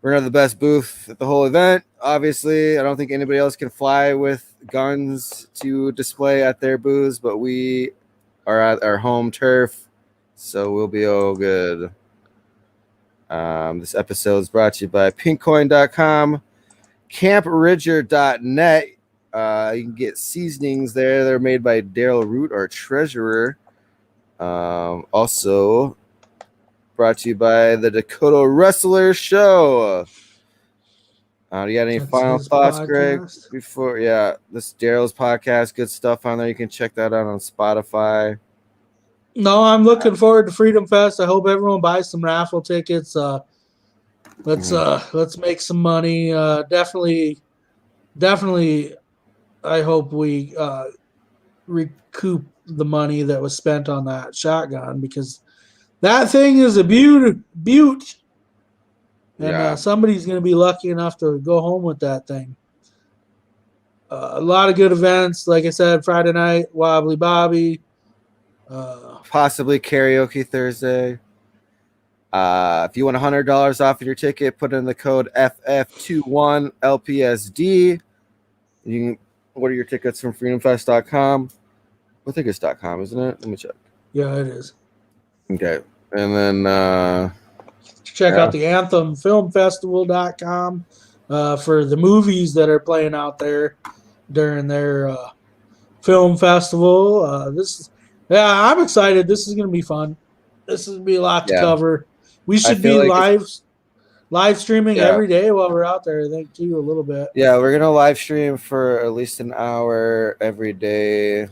We're gonna have the best booth at the whole event. Obviously, I don't think anybody else can fly with guns to display at their booths, but we are at our home turf, so we'll be all good. This episode is brought to you by pinkcoin.com, campridger.net. You can get seasonings there. They're made by Daryl Root, our treasurer. Also brought to you by the Dakota Wrestler Show. Do you got any final thoughts, Greg? Before, this Daryl's podcast, good stuff on there. You can check that out on Spotify. No, I'm looking forward to Freedom Fest. I hope everyone buys some raffle tickets. Let's make some money. Definitely. I hope we recoup the money that was spent on that shotgun, because that thing is a beaut. And somebody's going to be lucky enough to go home with that thing. A lot of good events. Like I said, Friday night, Wobbly Bobby. Possibly karaoke Thursday. If you want $100 off of your ticket, put in the code FF21LPSD. You can order your tickets from freedomfest.com. I think it's .com, isn't it? Let me check. Yeah, it is. Okay. And then check out the anthemfilmfestival.com for the movies that are playing out there during their film festival. I'm excited. This is going to be fun. This is going to be a lot to cover. We should be live streaming every day while we're out there, I think, too, a little bit. Yeah, we're going to live stream for at least an hour every day,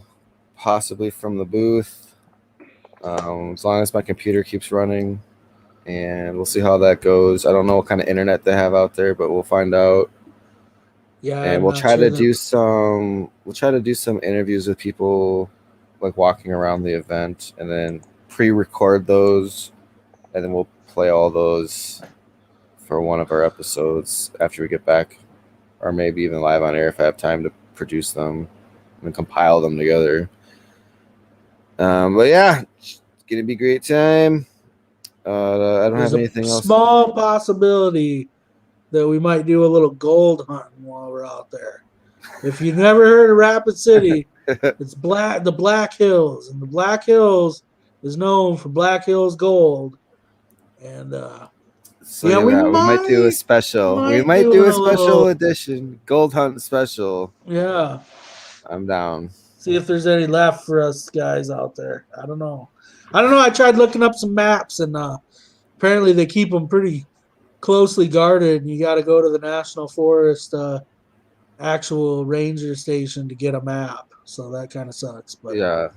possibly from the booth, as long as my computer keeps running. And we'll see how that goes. I don't know what kind of internet they have out there, but we'll find out. Yeah, and we'll try to do some interviews with people, like walking around the event, and then pre-record those, and then we'll play all those for one of our episodes after we get back, or maybe even live on air if I have time to produce them and compile them together. But yeah, it's gonna be a great time. I don't have anything else. Small possibility that we might do a little gold hunting while we're out there. If you've never heard of Rapid City, it's the Black Hills, and the Black Hills is known for Black Hills gold. And we might do a special. We might do a special edition, gold hunt special. Yeah, I'm down. See if there's any left for us guys out there. I don't know. I tried looking up some maps, and apparently they keep them pretty closely guarded, and you got to go to the National Forest actual ranger station to get a map. So that kind of sucks. But yeah.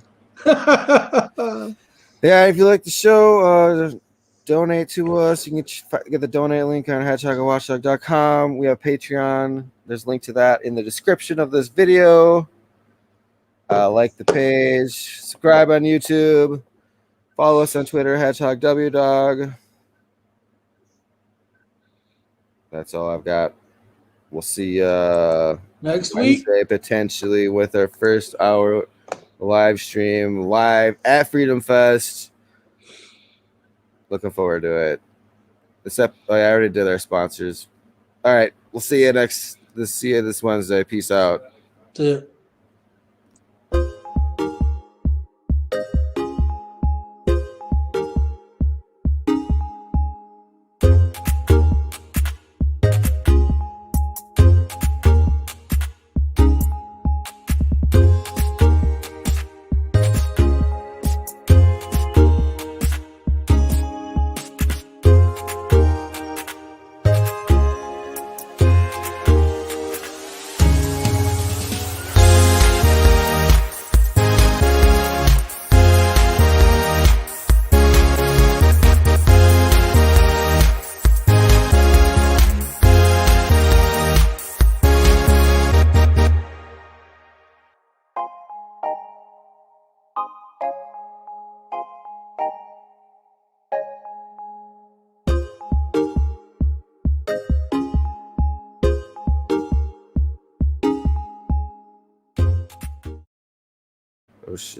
Yeah, if you like the show, donate to us. You can get the donate link on hedgehogwatchdog.com. We have Patreon. There's a link to that in the description of this video. Like the page. Subscribe on YouTube. Follow us on Twitter, HedgehogWdog. That's all I've got. We'll see you next week, potentially, with our first hour live stream live at Freedom Fest. Looking forward to it. I already did our sponsors. All right, we'll see you this Wednesday. Peace out. See ya. Oh shit.